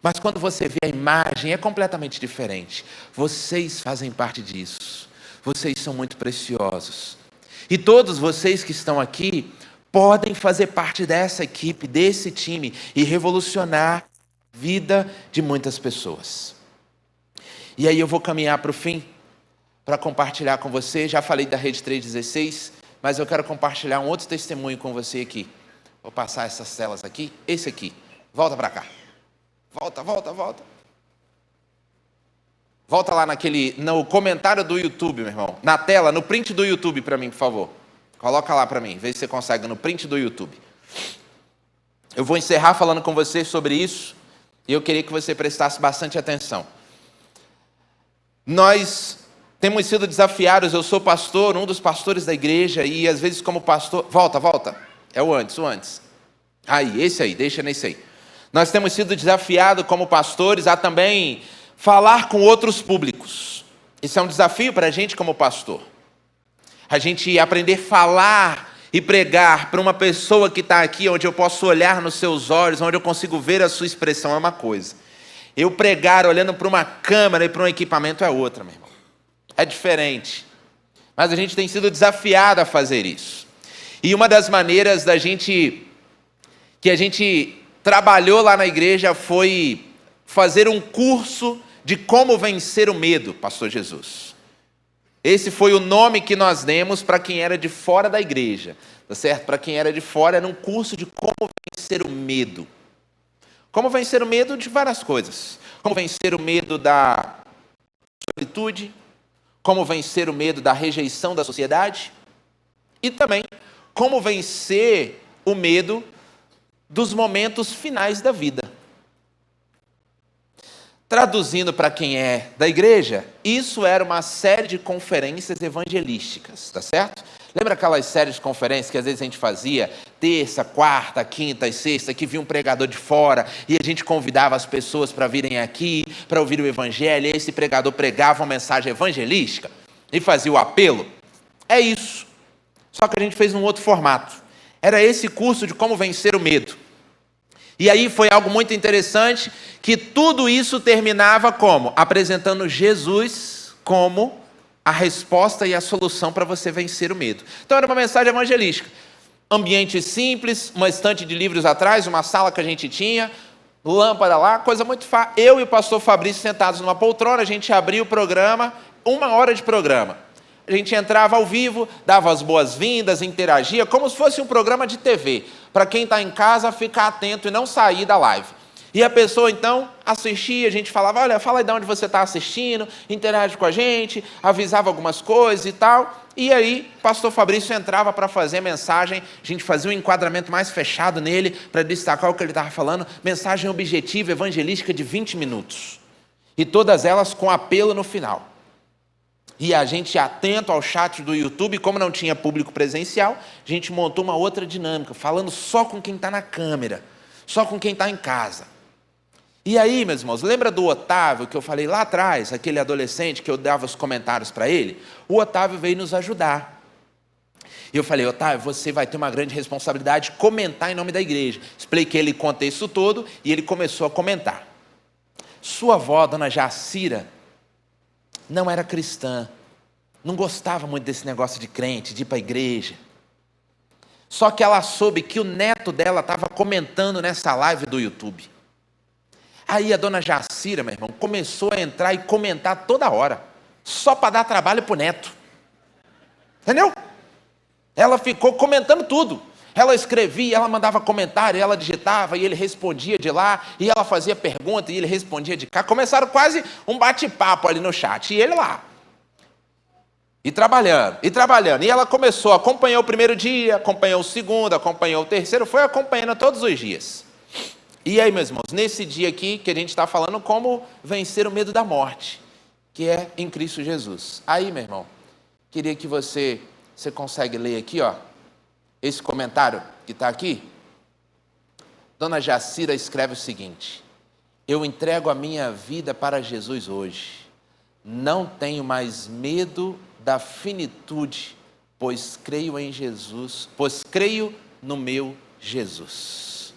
Mas quando você vê a imagem, é completamente diferente. Vocês fazem parte disso. Vocês são muito preciosos. E todos vocês que estão aqui podem fazer parte dessa equipe, desse time e revolucionar a vida de muitas pessoas. E aí eu vou caminhar para o fim, para compartilhar com você. Já falei da Rede 316, mas eu quero compartilhar um outro testemunho com você aqui. Vou passar essas telas aqui. Esse aqui. Volta para cá. Volta. Volta lá no comentário do YouTube, meu irmão. Na tela, no print do YouTube para mim, por favor. Coloca lá para mim, vê se você consegue no print do YouTube. Eu vou encerrar falando com você sobre isso, e eu queria que você prestasse bastante atenção. Nós temos sido desafiados, eu sou pastor, um dos pastores da igreja, e às vezes como pastor... Volta. É o antes. Aí, esse aí, deixa nesse aí. Nós temos sido desafiados como pastores a também falar com outros públicos. Isso é um desafio para a gente como pastor. A gente aprender a falar e pregar para uma pessoa que está aqui, onde eu posso olhar nos seus olhos, onde eu consigo ver a sua expressão, é uma coisa. Eu pregar olhando para uma câmera e para um equipamento é outra, meu irmão. É diferente. Mas a gente tem sido desafiado a fazer isso. E uma das maneiras que a gente trabalhou lá na igreja foi fazer um curso de como vencer o medo, pastor Jesus. Esse foi o nome que nós demos para quem era de fora da igreja, tá certo? Para quem era de fora, era um curso de como vencer o medo. Como vencer o medo de várias coisas. Como vencer o medo da solitude, como vencer o medo da rejeição da sociedade e também como vencer o medo dos momentos finais da vida. Traduzindo para quem é da igreja, isso era uma série de conferências evangelísticas, tá certo? Lembra aquelas séries de conferências que às vezes a gente fazia, terça, quarta, quinta e sexta, que vinha um pregador de fora e a gente convidava as pessoas para virem aqui, para ouvir o evangelho, e esse pregador pregava uma mensagem evangelística e fazia o apelo? É isso, só que a gente fez num outro formato. Era esse curso de como vencer o medo. E aí foi algo muito interessante, que tudo isso terminava como? Apresentando Jesus como a resposta e a solução para você vencer o medo. Então era uma mensagem evangelística. Ambiente simples, uma estante de livros atrás, uma sala que a gente tinha, lâmpada lá, coisa muito fácil. Eu e o pastor Fabrício sentados numa poltrona, a gente abria o programa, 1 hora de programa. A gente entrava ao vivo, dava as boas-vindas, interagia, como se fosse um programa de TV, para quem está em casa ficar atento e não sair da live. E a pessoa então assistia, a gente falava, olha, fala aí de onde você está assistindo, interage com a gente, avisava algumas coisas e tal. E aí, o pastor Fabrício entrava para fazer a mensagem, a gente fazia um enquadramento mais fechado nele, para destacar o que ele estava falando, mensagem objetiva, evangelística de 20 minutos. E todas elas com apelo no final. E a gente, atento ao chat do YouTube, como não tinha público presencial, a gente montou uma outra dinâmica, falando só com quem está na câmera, só com quem está em casa. E aí, meus irmãos, lembra do Otávio, que eu falei lá atrás, aquele adolescente que eu dava os comentários para ele? O Otávio veio nos ajudar. E eu falei, Otávio, você vai ter uma grande responsabilidade de comentar em nome da igreja. Expliquei ele o contexto todo e ele começou a comentar. Sua avó, dona Jacira, não era cristã, não gostava muito desse negócio de crente, de ir para a igreja. Só que ela soube que o neto dela estava comentando nessa live do YouTube. Aí a dona Jacira, meu irmão, começou a entrar e comentar toda hora, só para dar trabalho para o neto. Entendeu? Ela ficou comentando tudo. Ela escrevia, ela mandava comentário, ela digitava e ele respondia de lá, e ela fazia pergunta e ele respondia de cá. Começaram quase um bate-papo ali no chat, e ele lá. E trabalhando. E ela começou, acompanhou o primeiro dia, acompanhou o segundo, acompanhou o terceiro, foi acompanhando todos os dias. E aí, meus irmãos, nesse dia aqui que a gente está falando como vencer o medo da morte, que é em Cristo Jesus. Aí, meu irmão, queria que você consegue ler aqui, ó. Esse comentário que está aqui, dona Jacira escreve o seguinte: eu entrego a minha vida para Jesus hoje, não tenho mais medo da finitude, pois creio em Jesus, pois creio no meu Jesus.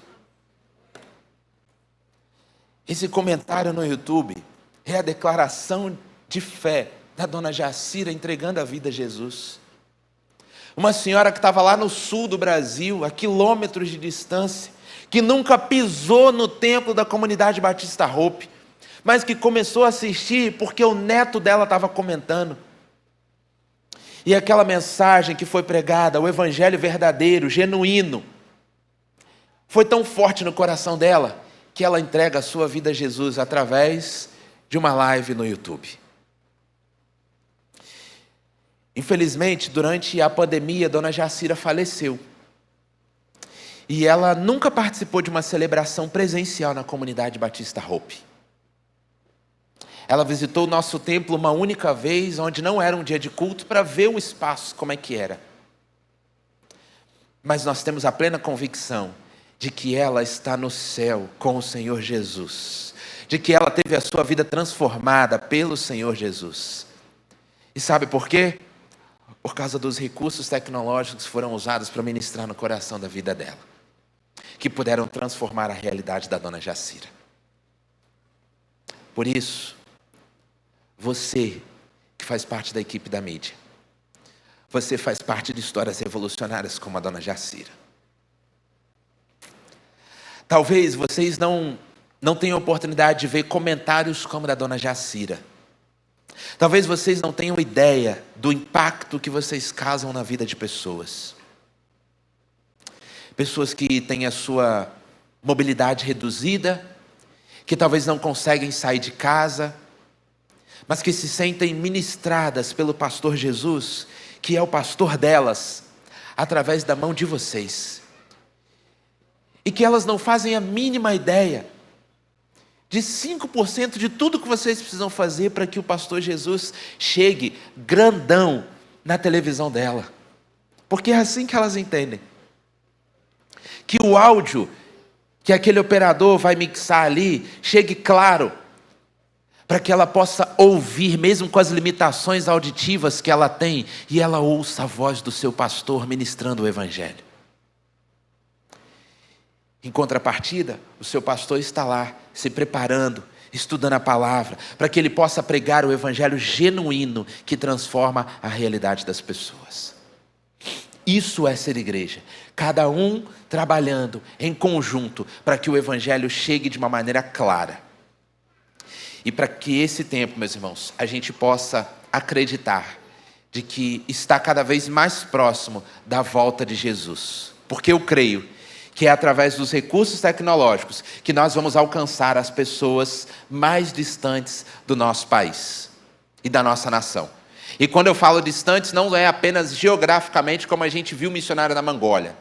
Esse comentário no YouTube é a declaração de fé da dona Jacira entregando a vida a Jesus. Uma senhora que estava lá no sul do Brasil, a quilômetros de distância, que nunca pisou no templo da comunidade Batista Hope, mas que começou a assistir porque o neto dela estava comentando. E aquela mensagem que foi pregada, o evangelho verdadeiro, genuíno, foi tão forte no coração dela, que ela entrega a sua vida a Jesus através de uma live no YouTube. Infelizmente, durante a pandemia, dona Jacira faleceu. E ela nunca participou de uma celebração presencial na comunidade Batista Hope. Ela visitou o nosso templo uma única vez, onde não era um dia de culto, para ver o espaço, como é que era. Mas nós temos a plena convicção de que ela está no céu com o Senhor Jesus. De que ela teve a sua vida transformada pelo Senhor Jesus. E sabe por quê? Por causa dos recursos tecnológicos que foram usados para ministrar no coração da vida dela, que puderam transformar a realidade da dona Jacira. Por isso, você que faz parte da equipe da mídia, você faz parte de histórias revolucionárias como a dona Jacira. Talvez vocês não tenham oportunidade de ver comentários como o da dona Jacira. Talvez vocês não tenham ideia do impacto que vocês causam na vida de pessoas. Pessoas que têm a sua mobilidade reduzida, que talvez não conseguem sair de casa, mas que se sentem ministradas pelo pastor Jesus, que é o pastor delas, através da mão de vocês. E que elas não fazem a mínima ideia de 5% de tudo que vocês precisam fazer para que o pastor Jesus chegue grandão na televisão dela. Porque é assim que elas entendem. Que o áudio que aquele operador vai mixar ali chegue claro, para que ela possa ouvir, mesmo com as limitações auditivas que ela tem, e ela ouça a voz do seu pastor ministrando o evangelho. Em contrapartida, o seu pastor está lá, se preparando, estudando a palavra, para que ele possa pregar o evangelho genuíno que transforma a realidade das pessoas. Isso é ser igreja. Cada um trabalhando em conjunto para que o evangelho chegue de uma maneira clara. E para que esse tempo, meus irmãos, a gente possa acreditar de que está cada vez mais próximo da volta de Jesus. Porque eu creio que é através dos recursos tecnológicos que nós vamos alcançar as pessoas mais distantes do nosso país e da nossa nação. E quando eu falo distantes, não é apenas geograficamente, como a gente viu o missionário na Mongólia,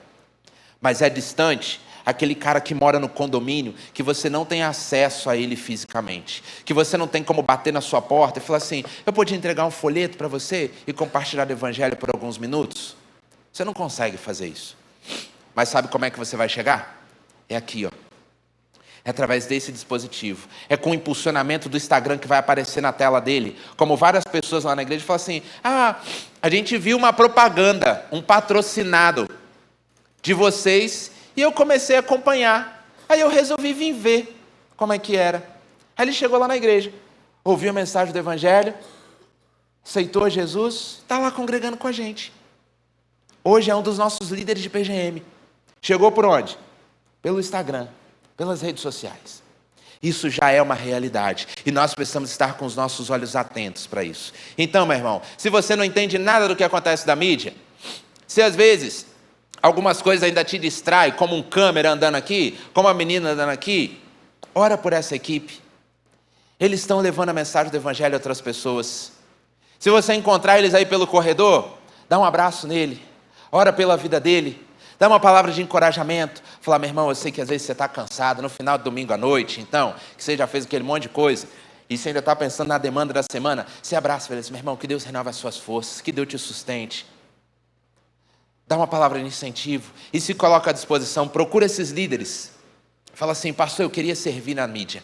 mas é distante aquele cara que mora no condomínio, que você não tem acesso a ele fisicamente, que você não tem como bater na sua porta e falar assim: eu podia entregar um folheto para você e compartilhar o evangelho por alguns minutos? Você não consegue fazer isso. Mas sabe como é que você vai chegar? É aqui, ó. É através desse dispositivo. É com o impulsionamento do Instagram que vai aparecer na tela dele. Como várias pessoas lá na igreja falam assim: a gente viu uma propaganda, um patrocinado de vocês, e eu comecei a acompanhar. Aí eu resolvi vir ver como é que era. Aí ele chegou lá na igreja, ouviu a mensagem do evangelho, aceitou Jesus, está lá congregando com a gente. Hoje é um dos nossos líderes de PGM. Chegou por onde? Pelo Instagram, pelas redes sociais. Isso já é uma realidade. E nós precisamos estar com os nossos olhos atentos para isso. Então, meu irmão, se você não entende nada do que acontece da mídia, se às vezes algumas coisas ainda te distraem, como um câmera andando aqui, como a menina andando aqui, ora por essa equipe. Eles estão levando a mensagem do evangelho a outras pessoas. Se você encontrar eles aí pelo corredor, dá um abraço nele, ora pela vida dele, dá uma palavra de encorajamento. Fala: meu irmão, eu sei que às vezes você está cansado no final de domingo à noite, então, que você já fez aquele monte de coisa, e você ainda está pensando na demanda da semana, você abraça ele e diz: meu irmão, que Deus renove as suas forças, que Deus te sustente. Dá uma palavra de incentivo e se coloca à disposição. Procura esses líderes. Fala assim: pastor, eu queria servir na mídia.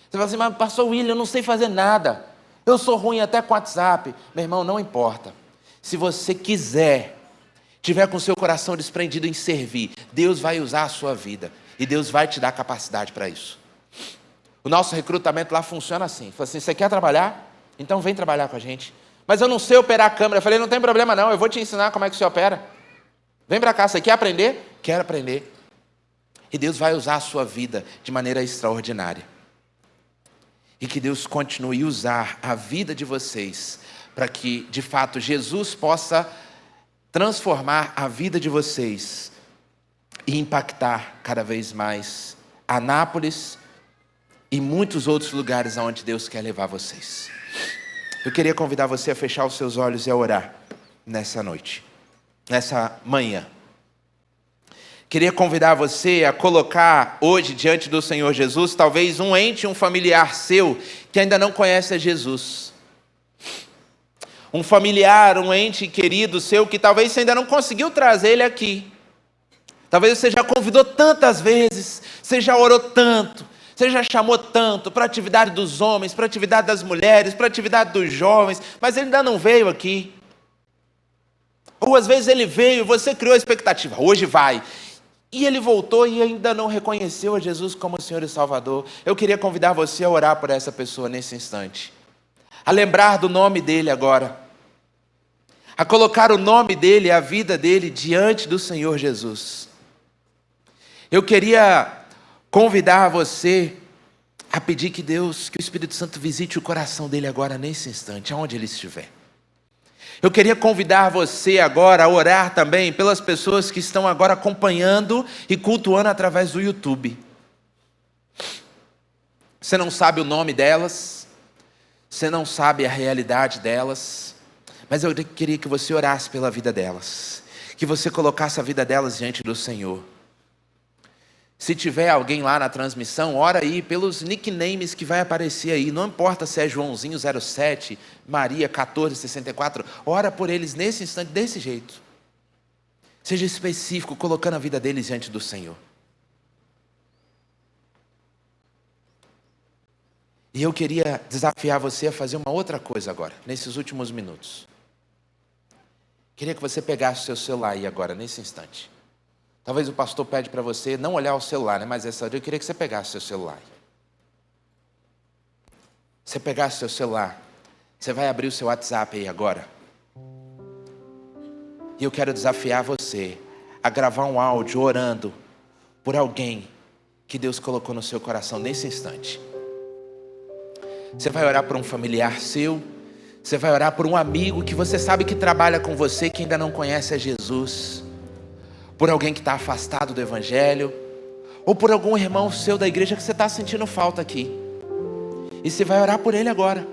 Você fala assim: mas pastor William, eu não sei fazer nada, eu sou ruim até com WhatsApp. Meu irmão, não importa. Se você quiser, tiver com o seu coração desprendido em servir, Deus vai usar a sua vida e Deus vai te dar capacidade para isso. O nosso recrutamento lá funciona assim. Fala assim: você quer trabalhar? Então vem trabalhar com a gente. Mas eu não sei operar a câmera. Eu falei: não tem problema não, eu vou te ensinar como é que você opera. Vem para cá, você quer aprender? Quero aprender. E Deus vai usar a sua vida de maneira extraordinária. E que Deus continue a usar a vida de vocês para que, de fato, Jesus possa transformar a vida de vocês e impactar cada vez mais Anápolis e muitos outros lugares aonde Deus quer levar vocês. Eu queria convidar você a fechar os seus olhos e a orar nessa noite, nessa manhã. Queria convidar você a colocar hoje diante do Senhor Jesus, talvez um ente, um familiar seu, que ainda não conhece a Jesus. Um familiar, um ente querido seu, que talvez você ainda não conseguiu trazer ele aqui. Talvez você já convidou tantas vezes, você já orou tanto, você já chamou tanto para a atividade dos homens, para a atividade das mulheres, para a atividade dos jovens, mas ele ainda não veio aqui. Ou às vezes ele veio, você criou a expectativa: hoje vai. E ele voltou e ainda não reconheceu a Jesus como Senhor e Salvador. Eu queria convidar você a orar por essa pessoa nesse instante. A lembrar do nome dele agora. A colocar o nome dele, a vida dele diante do Senhor Jesus. Eu queria convidar você a pedir que Deus, que o Espírito Santo visite o coração dele agora, nesse instante, aonde ele estiver. Eu queria convidar você agora a orar também pelas pessoas que estão agora acompanhando e cultuando através do YouTube. Você não sabe o nome delas, você não sabe a realidade delas, mas eu queria que você orasse pela vida delas, que você colocasse a vida delas diante do Senhor. Se tiver alguém lá na transmissão, ora aí pelos nicknames que vai aparecer aí. Não importa se é Joãozinho 07, Maria 1464. Ora por eles nesse instante, desse jeito. Seja específico, colocando a vida deles diante do Senhor. E eu queria desafiar você a fazer uma outra coisa agora, nesses últimos minutos. Queria que você pegasse o seu celular aí agora, nesse instante. Talvez o pastor pede para você não olhar o celular, né? Mas essa hora eu queria que você pegasse o seu celular. Você pegasse o seu celular, você vai abrir o seu WhatsApp aí agora. E eu quero desafiar você a gravar um áudio orando por alguém que Deus colocou no seu coração nesse instante. Você vai orar por um familiar seu, você vai orar por um amigo que você sabe que trabalha com você, que ainda não conhece a Jesus. Por alguém que está afastado do Evangelho, ou por algum irmão seu da igreja que você está sentindo falta aqui. E você vai orar por ele agora.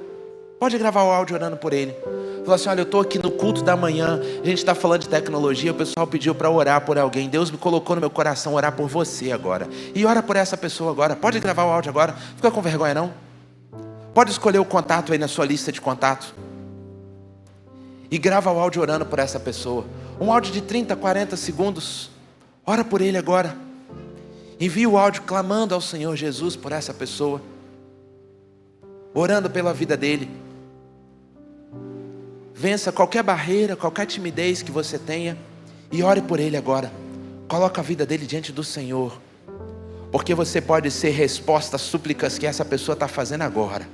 Pode gravar o áudio orando por ele. Fala assim: olha, eu estou aqui no culto da manhã, a gente está falando de tecnologia, o pessoal pediu para orar por alguém. Deus me colocou no meu coração orar por você agora. E ora por essa pessoa agora. Pode gravar o áudio agora. Fica com vergonha não? Pode escolher o contato aí na sua lista de contato. E grava o áudio orando por essa pessoa. Um áudio de 30, 40 segundos. Ora por ele agora. Envia o áudio clamando ao Senhor Jesus por essa pessoa. Orando pela vida dele. Vença qualquer barreira, qualquer timidez que você tenha. E ore por ele agora. Coloca a vida dele diante do Senhor. Porque você pode ser resposta às súplicas que essa pessoa está fazendo agora.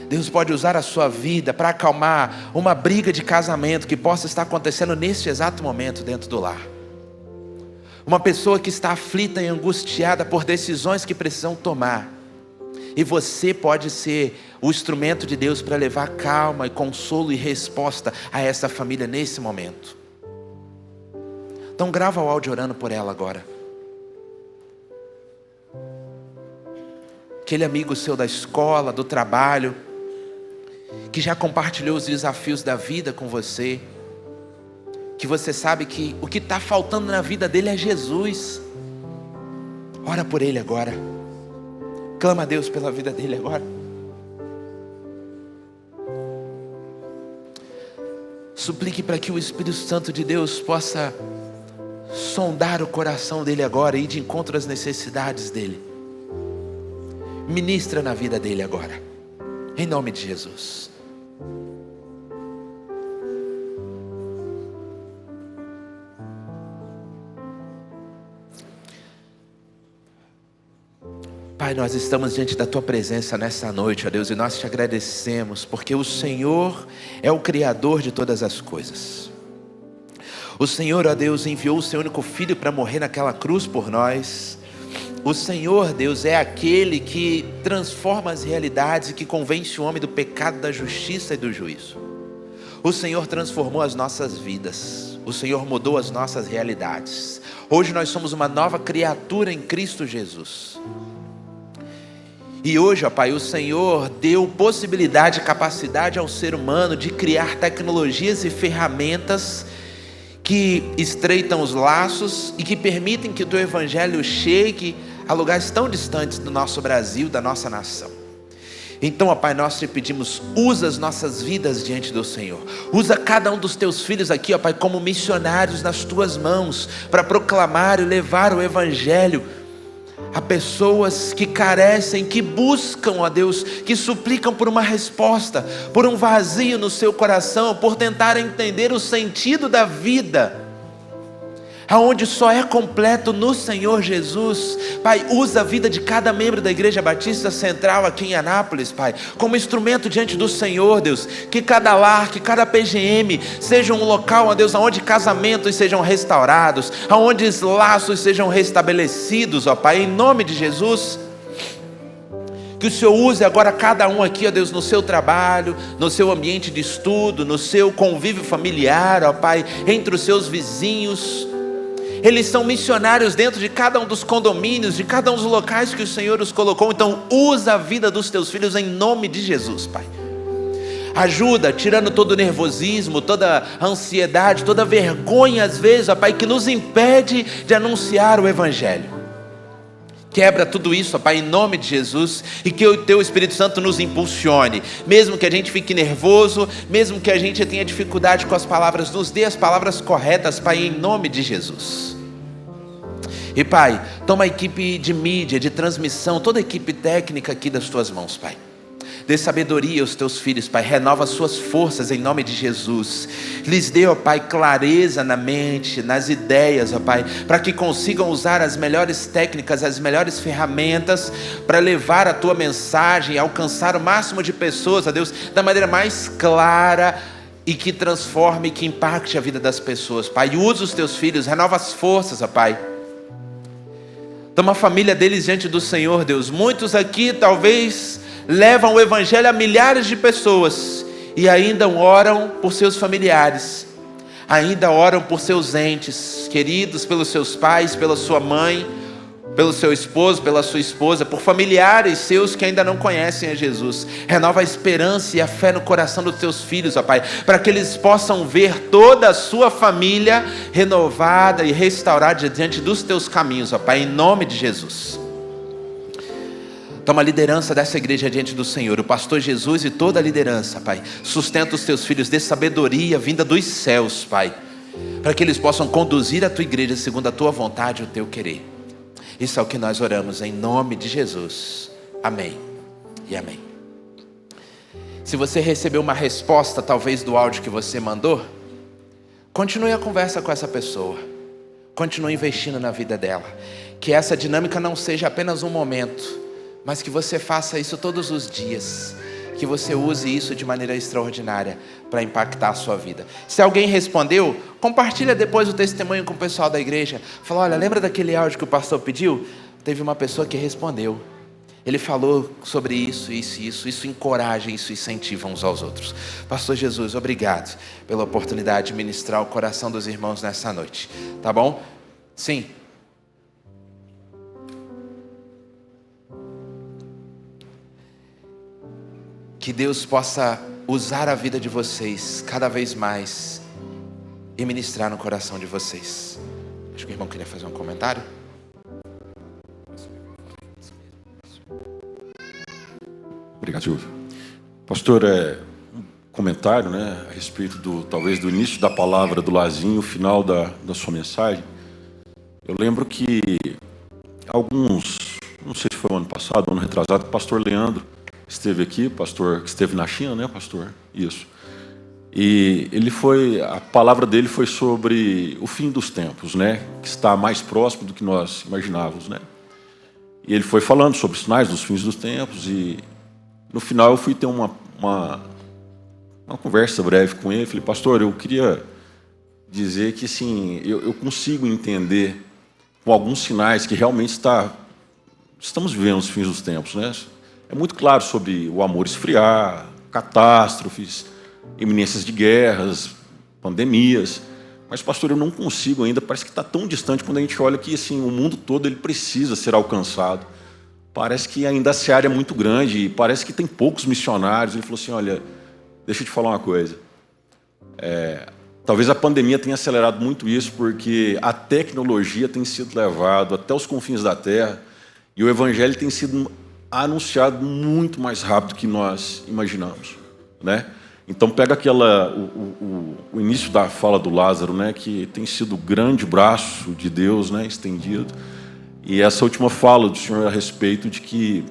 Deus pode usar a sua vida para acalmar uma briga de casamento que possa estar acontecendo neste exato momento dentro do lar. Uma pessoa que está aflita e angustiada por decisões que precisam tomar. E você pode ser o instrumento de Deus para levar calma e consolo e resposta a essa família nesse momento. Então grava o áudio orando por ela agora. Aquele amigo seu da escola, do trabalho, que já compartilhou os desafios da vida com você, que você sabe que o que está faltando na vida dele é Jesus. Ora por ele agora. Clama a Deus pela vida dele agora. Suplique para que o Espírito Santo de Deus possa sondar o coração dele agora e ir de encontro às necessidades dele. Ministra na vida dele agora, em nome de Jesus. Pai, nós estamos diante da Tua presença nessa noite, ó Deus, e nós te agradecemos, porque o Senhor é o Criador de todas as coisas. O Senhor, ó Deus, enviou o Seu único Filho para morrer naquela cruz por nós. O Senhor, Deus, é aquele que transforma as realidades e que convence o homem do pecado, da justiça e do juízo. O Senhor transformou as nossas vidas. O Senhor mudou as nossas realidades. Hoje nós somos uma nova criatura em Cristo Jesus. E hoje, ó Pai, o Senhor deu possibilidade e capacidade ao ser humano de criar tecnologias e ferramentas que estreitam os laços e que permitem que o Teu Evangelho chegue a lugares tão distantes do nosso Brasil, da nossa nação. Então, ó Pai, nós te pedimos, usa as nossas vidas diante do Senhor. Usa cada um dos Teus filhos aqui, ó Pai, como missionários nas Tuas mãos, para proclamar e levar o Evangelho a pessoas que carecem, que buscam, ó Deus, que suplicam por uma resposta, por um vazio no seu coração, por tentar entender o sentido da vida, aonde só é completo no Senhor Jesus. Pai, usa a vida de cada membro da Igreja Batista Central aqui em Anápolis, Pai, como instrumento diante do Senhor, Deus. Que cada lar, que cada PGM seja um local, ó Deus, onde casamentos sejam restaurados, onde laços sejam restabelecidos, ó Pai, em nome de Jesus. Que o Senhor use agora cada um aqui, ó Deus, no seu trabalho, no seu ambiente de estudo, no seu convívio familiar, ó Pai, entre os seus vizinhos. Eles são missionários dentro de cada um dos condomínios, de cada um dos locais que o Senhor os colocou. Então usa a vida dos teus filhos em nome de Jesus, Pai. Ajuda, tirando todo o nervosismo, toda a ansiedade, toda a vergonha às vezes, ó Pai, que nos impede de anunciar o Evangelho. Quebra tudo isso, ó Pai, em nome de Jesus, e que o Teu Espírito Santo nos impulsione, mesmo que a gente fique nervoso, mesmo que a gente tenha dificuldade com as palavras, nos dê as palavras corretas, Pai, em nome de Jesus. E Pai, toma a equipe de mídia, de transmissão, toda a equipe técnica aqui das Tuas mãos, Pai. Dê sabedoria aos Teus filhos, Pai, renova as suas forças em nome de Jesus. Lhes dê, ó Pai, clareza na mente, nas ideias, ó Pai, para que consigam usar as melhores técnicas, as melhores ferramentas, para levar a Tua mensagem, alcançar o máximo de pessoas, ó Deus, da maneira mais clara e que transforme, que impacte a vida das pessoas, Pai. Usa os Teus filhos, renova as forças, ó Pai. Toma a família deles diante do Senhor, Deus. Muitos aqui talvez levam o Evangelho a milhares de pessoas e ainda oram por seus familiares, ainda oram por seus entes queridos, pelos seus pais, pela sua mãe, pelo seu esposo, pela sua esposa, por familiares seus que ainda não conhecem a Jesus. Renova a esperança e a fé no coração dos teus filhos, ó Pai, para que eles possam ver toda a sua família renovada e restaurada diante dos teus caminhos, ó Pai, em nome de Jesus. Toma a liderança dessa igreja diante do Senhor, o pastor Jesus e toda a liderança, Pai. Sustenta os teus filhos, dê sabedoria vinda dos céus, Pai, para que eles possam conduzir a tua igreja segundo a tua vontade e o teu querer. Isso é o que nós oramos em nome de Jesus. Amém e amém. Se você recebeu uma resposta, talvez do áudio que você mandou, continue a conversa com essa pessoa. Continue investindo na vida dela. Que essa dinâmica não seja apenas um momento, mas que você faça isso todos os dias, que você use isso de maneira extraordinária para impactar a sua vida. Se alguém respondeu, compartilha depois o testemunho com o pessoal da igreja. Fala, olha, lembra daquele áudio que o pastor pediu? Teve uma pessoa que respondeu. Ele falou sobre isso encoraja, isso incentiva uns aos outros. Pastor Jesus, obrigado pela oportunidade de ministrar o coração dos irmãos nessa noite. Tá bom? Sim. Que Deus possa usar a vida de vocês cada vez mais e ministrar no coração de vocês. Acho que o irmão queria fazer um comentário. Obrigado, Silvio. Pastor, um comentário, a respeito talvez do início da palavra do Lazinho, o final da sua mensagem. Eu lembro que não sei se foi o ano passado, ano retrasado, o pastor Leandro esteve aqui, pastor que esteve na China, né, pastor? Isso. E a palavra dele foi sobre o fim dos tempos, que está mais próximo do que nós imaginávamos, E ele foi falando sobre os sinais dos fins dos tempos e no final eu fui ter uma conversa breve com ele. Falei, pastor, eu queria dizer que assim, eu consigo entender com alguns sinais que realmente estamos vivendo os fins dos tempos, É muito claro sobre o amor esfriar, catástrofes, iminências de guerras, pandemias. Mas, pastor, eu não consigo ainda, parece que está tão distante quando a gente olha que assim, o mundo todo ele precisa ser alcançado. Parece que ainda a seara é muito grande e parece que tem poucos missionários. Ele falou assim, olha, deixa eu te falar uma coisa. Talvez a pandemia tenha acelerado muito isso, porque a tecnologia tem sido levada até os confins da terra e o evangelho tem sido anunciado muito mais rápido que nós imaginamos, Então pega o início da fala do Lázaro, que tem sido o grande braço de Deus, estendido, e essa última fala do Senhor a respeito de que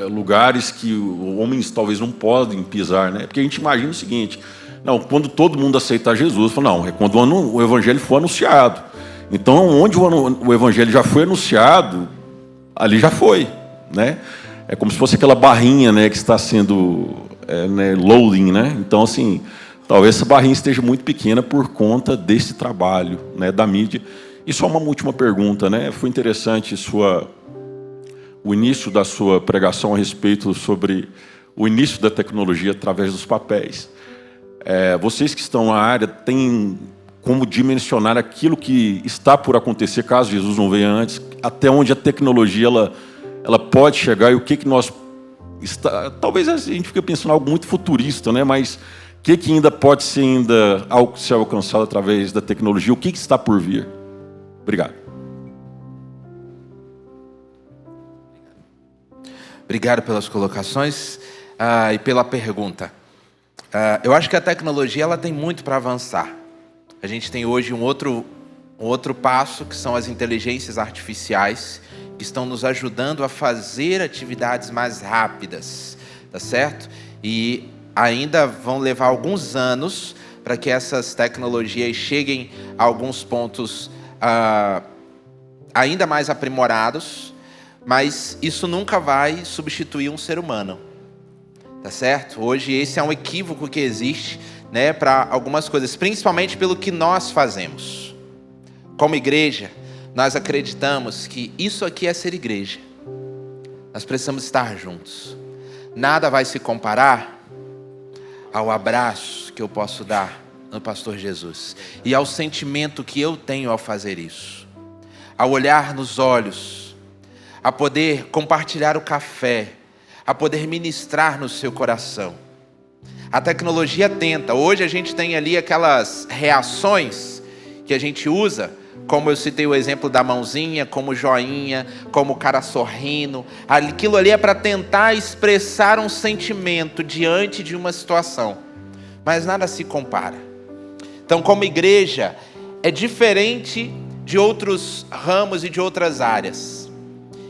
lugares que homens talvez não podem pisar, Porque a gente imagina o seguinte, quando todo mundo aceitar Jesus, fala, é quando o evangelho for anunciado. Então onde o evangelho já foi anunciado, ali já foi, É como se fosse aquela barrinha, que está sendo loading, Então, assim, talvez essa barrinha esteja muito pequena por conta desse trabalho, da mídia. E só uma última pergunta, Foi interessante o início da sua pregação a respeito sobre o início da tecnologia através dos papéis. Vocês que estão na área têm como dimensionar aquilo que está por acontecer, caso Jesus não venha antes, até onde a tecnologia ela pode chegar e o que nós... Talvez a gente fique pensando em algo muito futurista, né? Mas o que ainda pode ser ser alcançado através da tecnologia? O que está por vir? Obrigado. Obrigado pelas colocações e pela pergunta. Eu acho que a tecnologia ela tem muito para avançar. A gente tem hoje um outro passo, que são as inteligências artificiais, que estão nos ajudando a fazer atividades mais rápidas, tá certo? E ainda vão levar alguns anos para que essas tecnologias cheguem a alguns pontos ainda mais aprimorados, mas isso nunca vai substituir um ser humano, tá certo? Hoje esse é um equívoco que existe, né, para algumas coisas, principalmente pelo que nós fazemos. Como igreja, nós acreditamos que isso aqui é ser igreja. Nós precisamos estar juntos. Nada vai se comparar ao abraço que eu posso dar no pastor Jesus e ao sentimento que eu tenho ao fazer isso, ao olhar nos olhos, a poder compartilhar o café, a poder ministrar no seu coração. A tecnologia tenta. Hoje a gente tem ali aquelas reações que a gente usa, como eu citei o exemplo da mãozinha, como joinha, como o cara sorrindo. Aquilo ali é para tentar expressar um sentimento diante de uma situação. Mas nada se compara. Então, como igreja, é diferente de outros ramos e de outras áreas.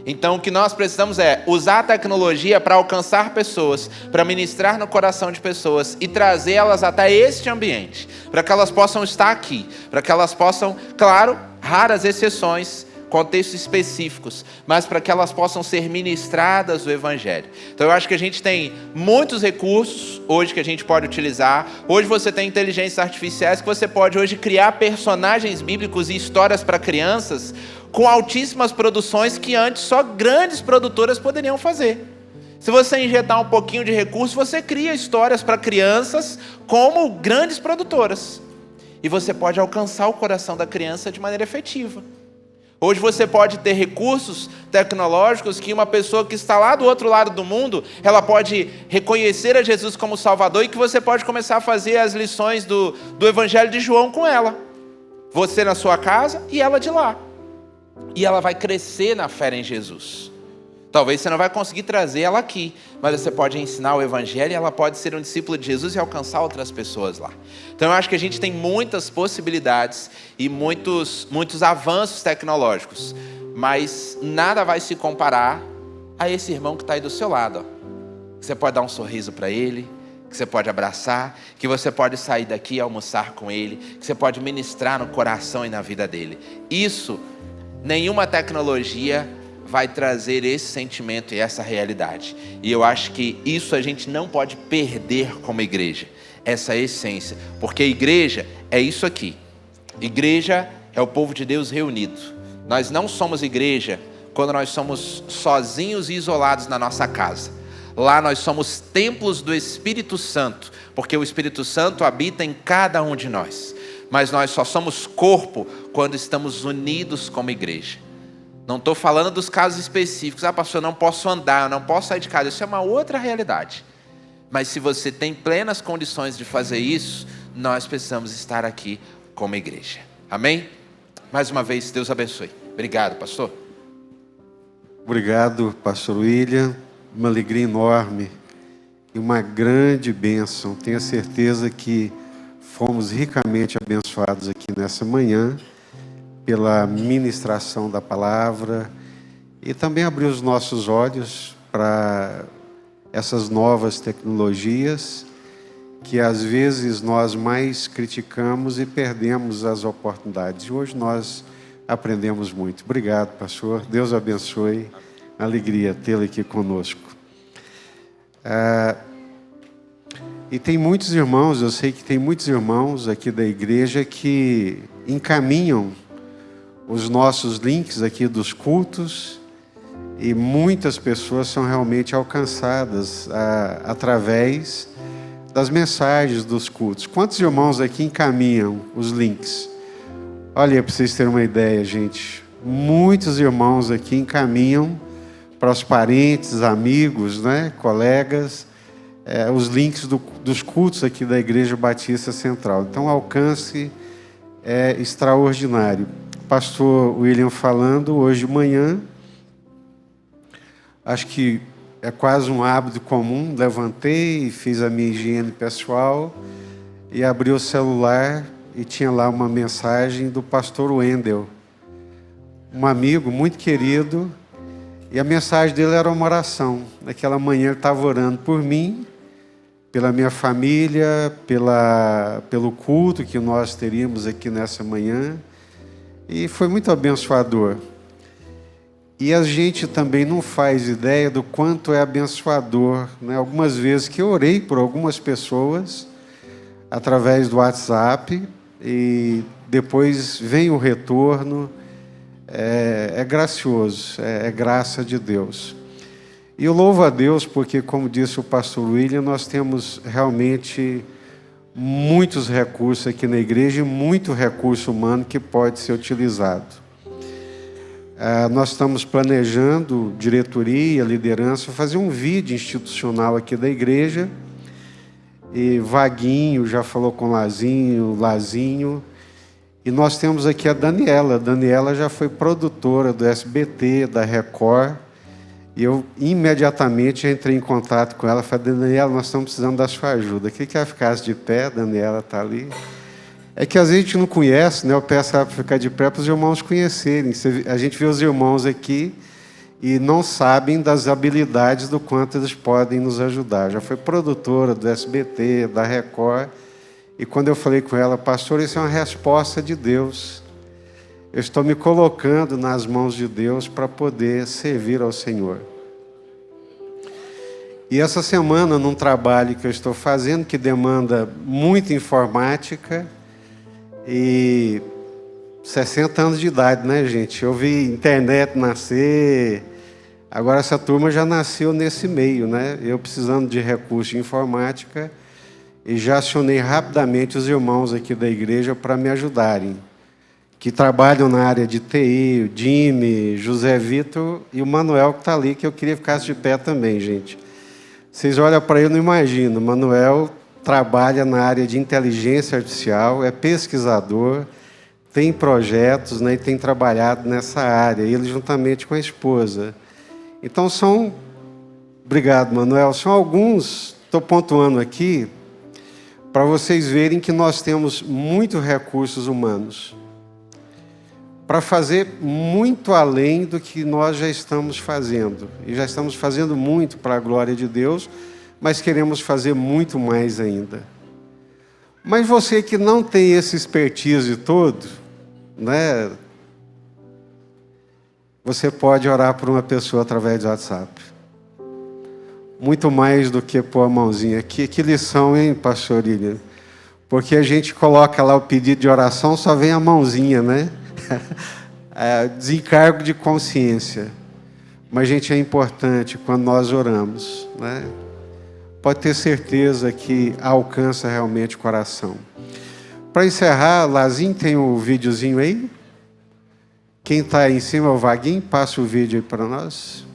Então, o que nós precisamos é usar a tecnologia para alcançar pessoas, para ministrar no coração de pessoas e trazê-las até este ambiente, para que elas possam estar aqui, para que elas possam, claro, raras exceções, contextos específicos, mas para que elas possam ser ministradas o Evangelho. Então eu acho que a gente tem muitos recursos hoje que a gente pode utilizar. Hoje você tem inteligências artificiais que você pode hoje criar personagens bíblicos e histórias para crianças com altíssimas produções que antes só grandes produtoras poderiam fazer. Se você injetar um pouquinho de recurso, você cria histórias para crianças como grandes produtoras. E você pode alcançar o coração da criança de maneira efetiva. Hoje você pode ter recursos tecnológicos que uma pessoa que está lá do outro lado do mundo, ela pode reconhecer a Jesus como Salvador e que você pode começar a fazer as lições do Evangelho de João com ela. Você na sua casa e ela de lá. E ela vai crescer na fé em Jesus. Talvez você não vai conseguir trazer ela aqui, mas você pode ensinar o Evangelho e ela pode ser um discípulo de Jesus e alcançar outras pessoas lá. Então eu acho que a gente tem muitas possibilidades e muitos avanços tecnológicos, mas nada vai se comparar a esse irmão que está aí do seu lado. Ó. Você pode dar um sorriso para ele, que você pode abraçar, que você pode sair daqui e almoçar com ele, que você pode ministrar no coração e na vida dele. Isso, nenhuma tecnologia vai trazer esse sentimento e essa realidade. E eu acho que isso a gente não pode perder como igreja, essa essência. Porque igreja é isso aqui. Igreja é o povo de Deus reunido. Nós não somos igreja quando nós somos sozinhos e isolados na nossa casa. Lá nós somos templos do Espírito Santo, porque o Espírito Santo habita em cada um de nós. Mas nós só somos corpo quando estamos unidos como igreja. Não estou falando dos casos específicos. Pastor, eu não posso andar, eu não posso sair de casa. Isso é uma outra realidade. Mas se você tem plenas condições de fazer isso, nós precisamos estar aqui como igreja. Amém? Mais uma vez, Deus abençoe. Obrigado, pastor. Obrigado, pastor William. Uma alegria enorme e uma grande bênção. Tenho certeza que fomos ricamente abençoados aqui nessa manhã pela ministração da palavra e também abrir os nossos olhos para essas novas tecnologias que às vezes nós mais criticamos e perdemos as oportunidades. E hoje nós aprendemos muito. Obrigado, pastor. Deus abençoe. Alegria tê-lo aqui conosco. E tem muitos irmãos, eu sei que tem muitos irmãos aqui da igreja que encaminham os nossos links aqui dos cultos E muitas pessoas são realmente alcançadas através das mensagens dos cultos. Quantos irmãos aqui encaminham os links? Olha, para vocês terem uma ideia, gente, muitos irmãos aqui encaminham para os parentes, amigos, né, colegas, os links dos cultos aqui da Igreja Batista Central. Então, o alcance é extraordinário. Pastor William falando hoje de manhã, acho que é quase um hábito comum, levantei, fiz a minha higiene pessoal e abri o celular e tinha lá uma mensagem do pastor Wendel, um amigo muito querido, e a mensagem dele era uma oração. Naquela manhã ele estava orando por mim, pela minha família, pelo culto que nós teríamos aqui nessa manhã, e foi muito abençoador. E a gente também não faz ideia do quanto é abençoador, né? Algumas vezes que eu orei por algumas pessoas através do WhatsApp e depois vem o retorno, é gracioso, é graça de Deus. E eu louvo a Deus porque, como disse o pastor William, nós temos realmente muitos recursos aqui na igreja e muito recurso humano que pode ser utilizado. Nós estamos planejando, diretoria, liderança, fazer um vídeo institucional aqui da igreja. E Vaguinho já falou com Lazinho. E nós temos aqui a Daniela. A Daniela já foi produtora do SBT, da Record. E eu imediatamente entrei em contato com ela. Falei, Daniela, nós estamos precisando da sua ajuda. Queria que ela ficasse de pé, a Daniela está ali. É que às vezes a gente não conhece, né? Eu peço ela para ficar de pé para os irmãos conhecerem. A gente vê os irmãos aqui e não sabem das habilidades do quanto eles podem nos ajudar. Já foi produtora do SBT, da Record. E quando eu falei com ela, pastor, isso é uma resposta de Deus. Eu estou me colocando nas mãos de Deus para poder servir ao Senhor. E essa semana, num trabalho que eu estou fazendo, que demanda muita informática, e 60 anos de idade, né, gente? Eu vi internet nascer, agora essa turma já nasceu nesse meio, né? Eu precisando de recursos de informática e já acionei rapidamente os irmãos aqui da igreja para me ajudarem, que trabalham na área de TI, o Jimmy, José Vitor e o Manuel que está ali, que eu queria ficar de pé também, gente. Vocês olham para ele e não imaginam, o Manuel trabalha na área de inteligência artificial, é pesquisador, tem projetos, né, e tem trabalhado nessa área, ele juntamente com a esposa. Então obrigado, Manuel, são alguns, estou pontuando aqui, para vocês verem que nós temos muitos recursos humanos, para fazer muito além do que nós já estamos fazendo, e já estamos fazendo muito para a glória de Deus, mas queremos fazer muito mais ainda. Mas você que não tem esse expertise todo, né? Você pode orar por uma pessoa através do WhatsApp. Muito mais do que pôr a mãozinha aqui. Que lição, hein, pastor Ilha? Porque a gente coloca lá o pedido de oração, só vem a mãozinha, né? Desencargo de consciência. Mas, gente, é importante quando nós oramos, né? Pode ter certeza que alcança realmente o coração. Para encerrar, Lazinho, tem o videozinho aí? Quem está aí em cima é o Vaguinho, passa o vídeo aí para nós.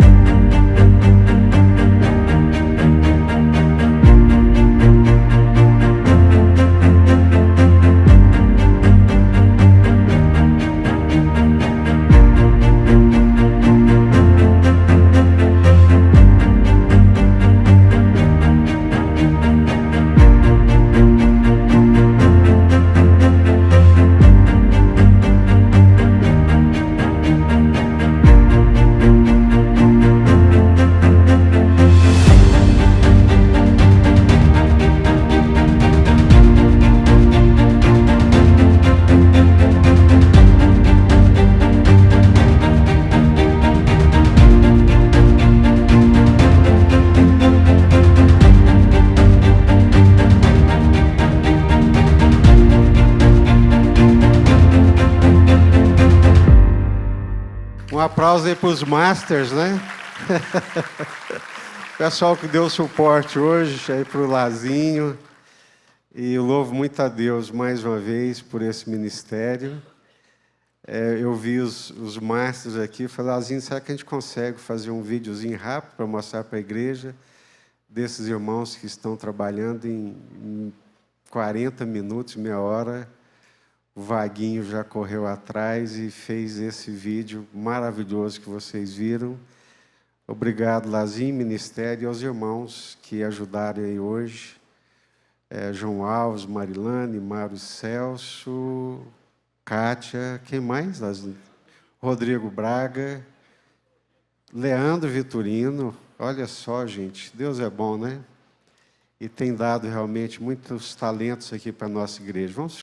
aplauso aí para os Masters, né? Pessoal que deu suporte hoje aí para o Lazinho. E eu louvo muito a Deus mais uma vez por esse ministério. Eu vi os Masters aqui e falei, Lazinho, será que a gente consegue fazer um videozinho rápido para mostrar para a igreja desses irmãos que estão trabalhando em 40 minutos, meia hora? O Vaguinho já correu atrás e fez esse vídeo maravilhoso que vocês viram. Obrigado, Lazinho, Ministério, e aos irmãos que ajudaram aí hoje. João Alves, Marilane, Mário Celso, Kátia, quem mais, Lazinho? Rodrigo Braga, Leandro Vitorino. Olha só, gente, Deus é bom, né? E tem dado realmente muitos talentos aqui para a nossa igreja. Vamos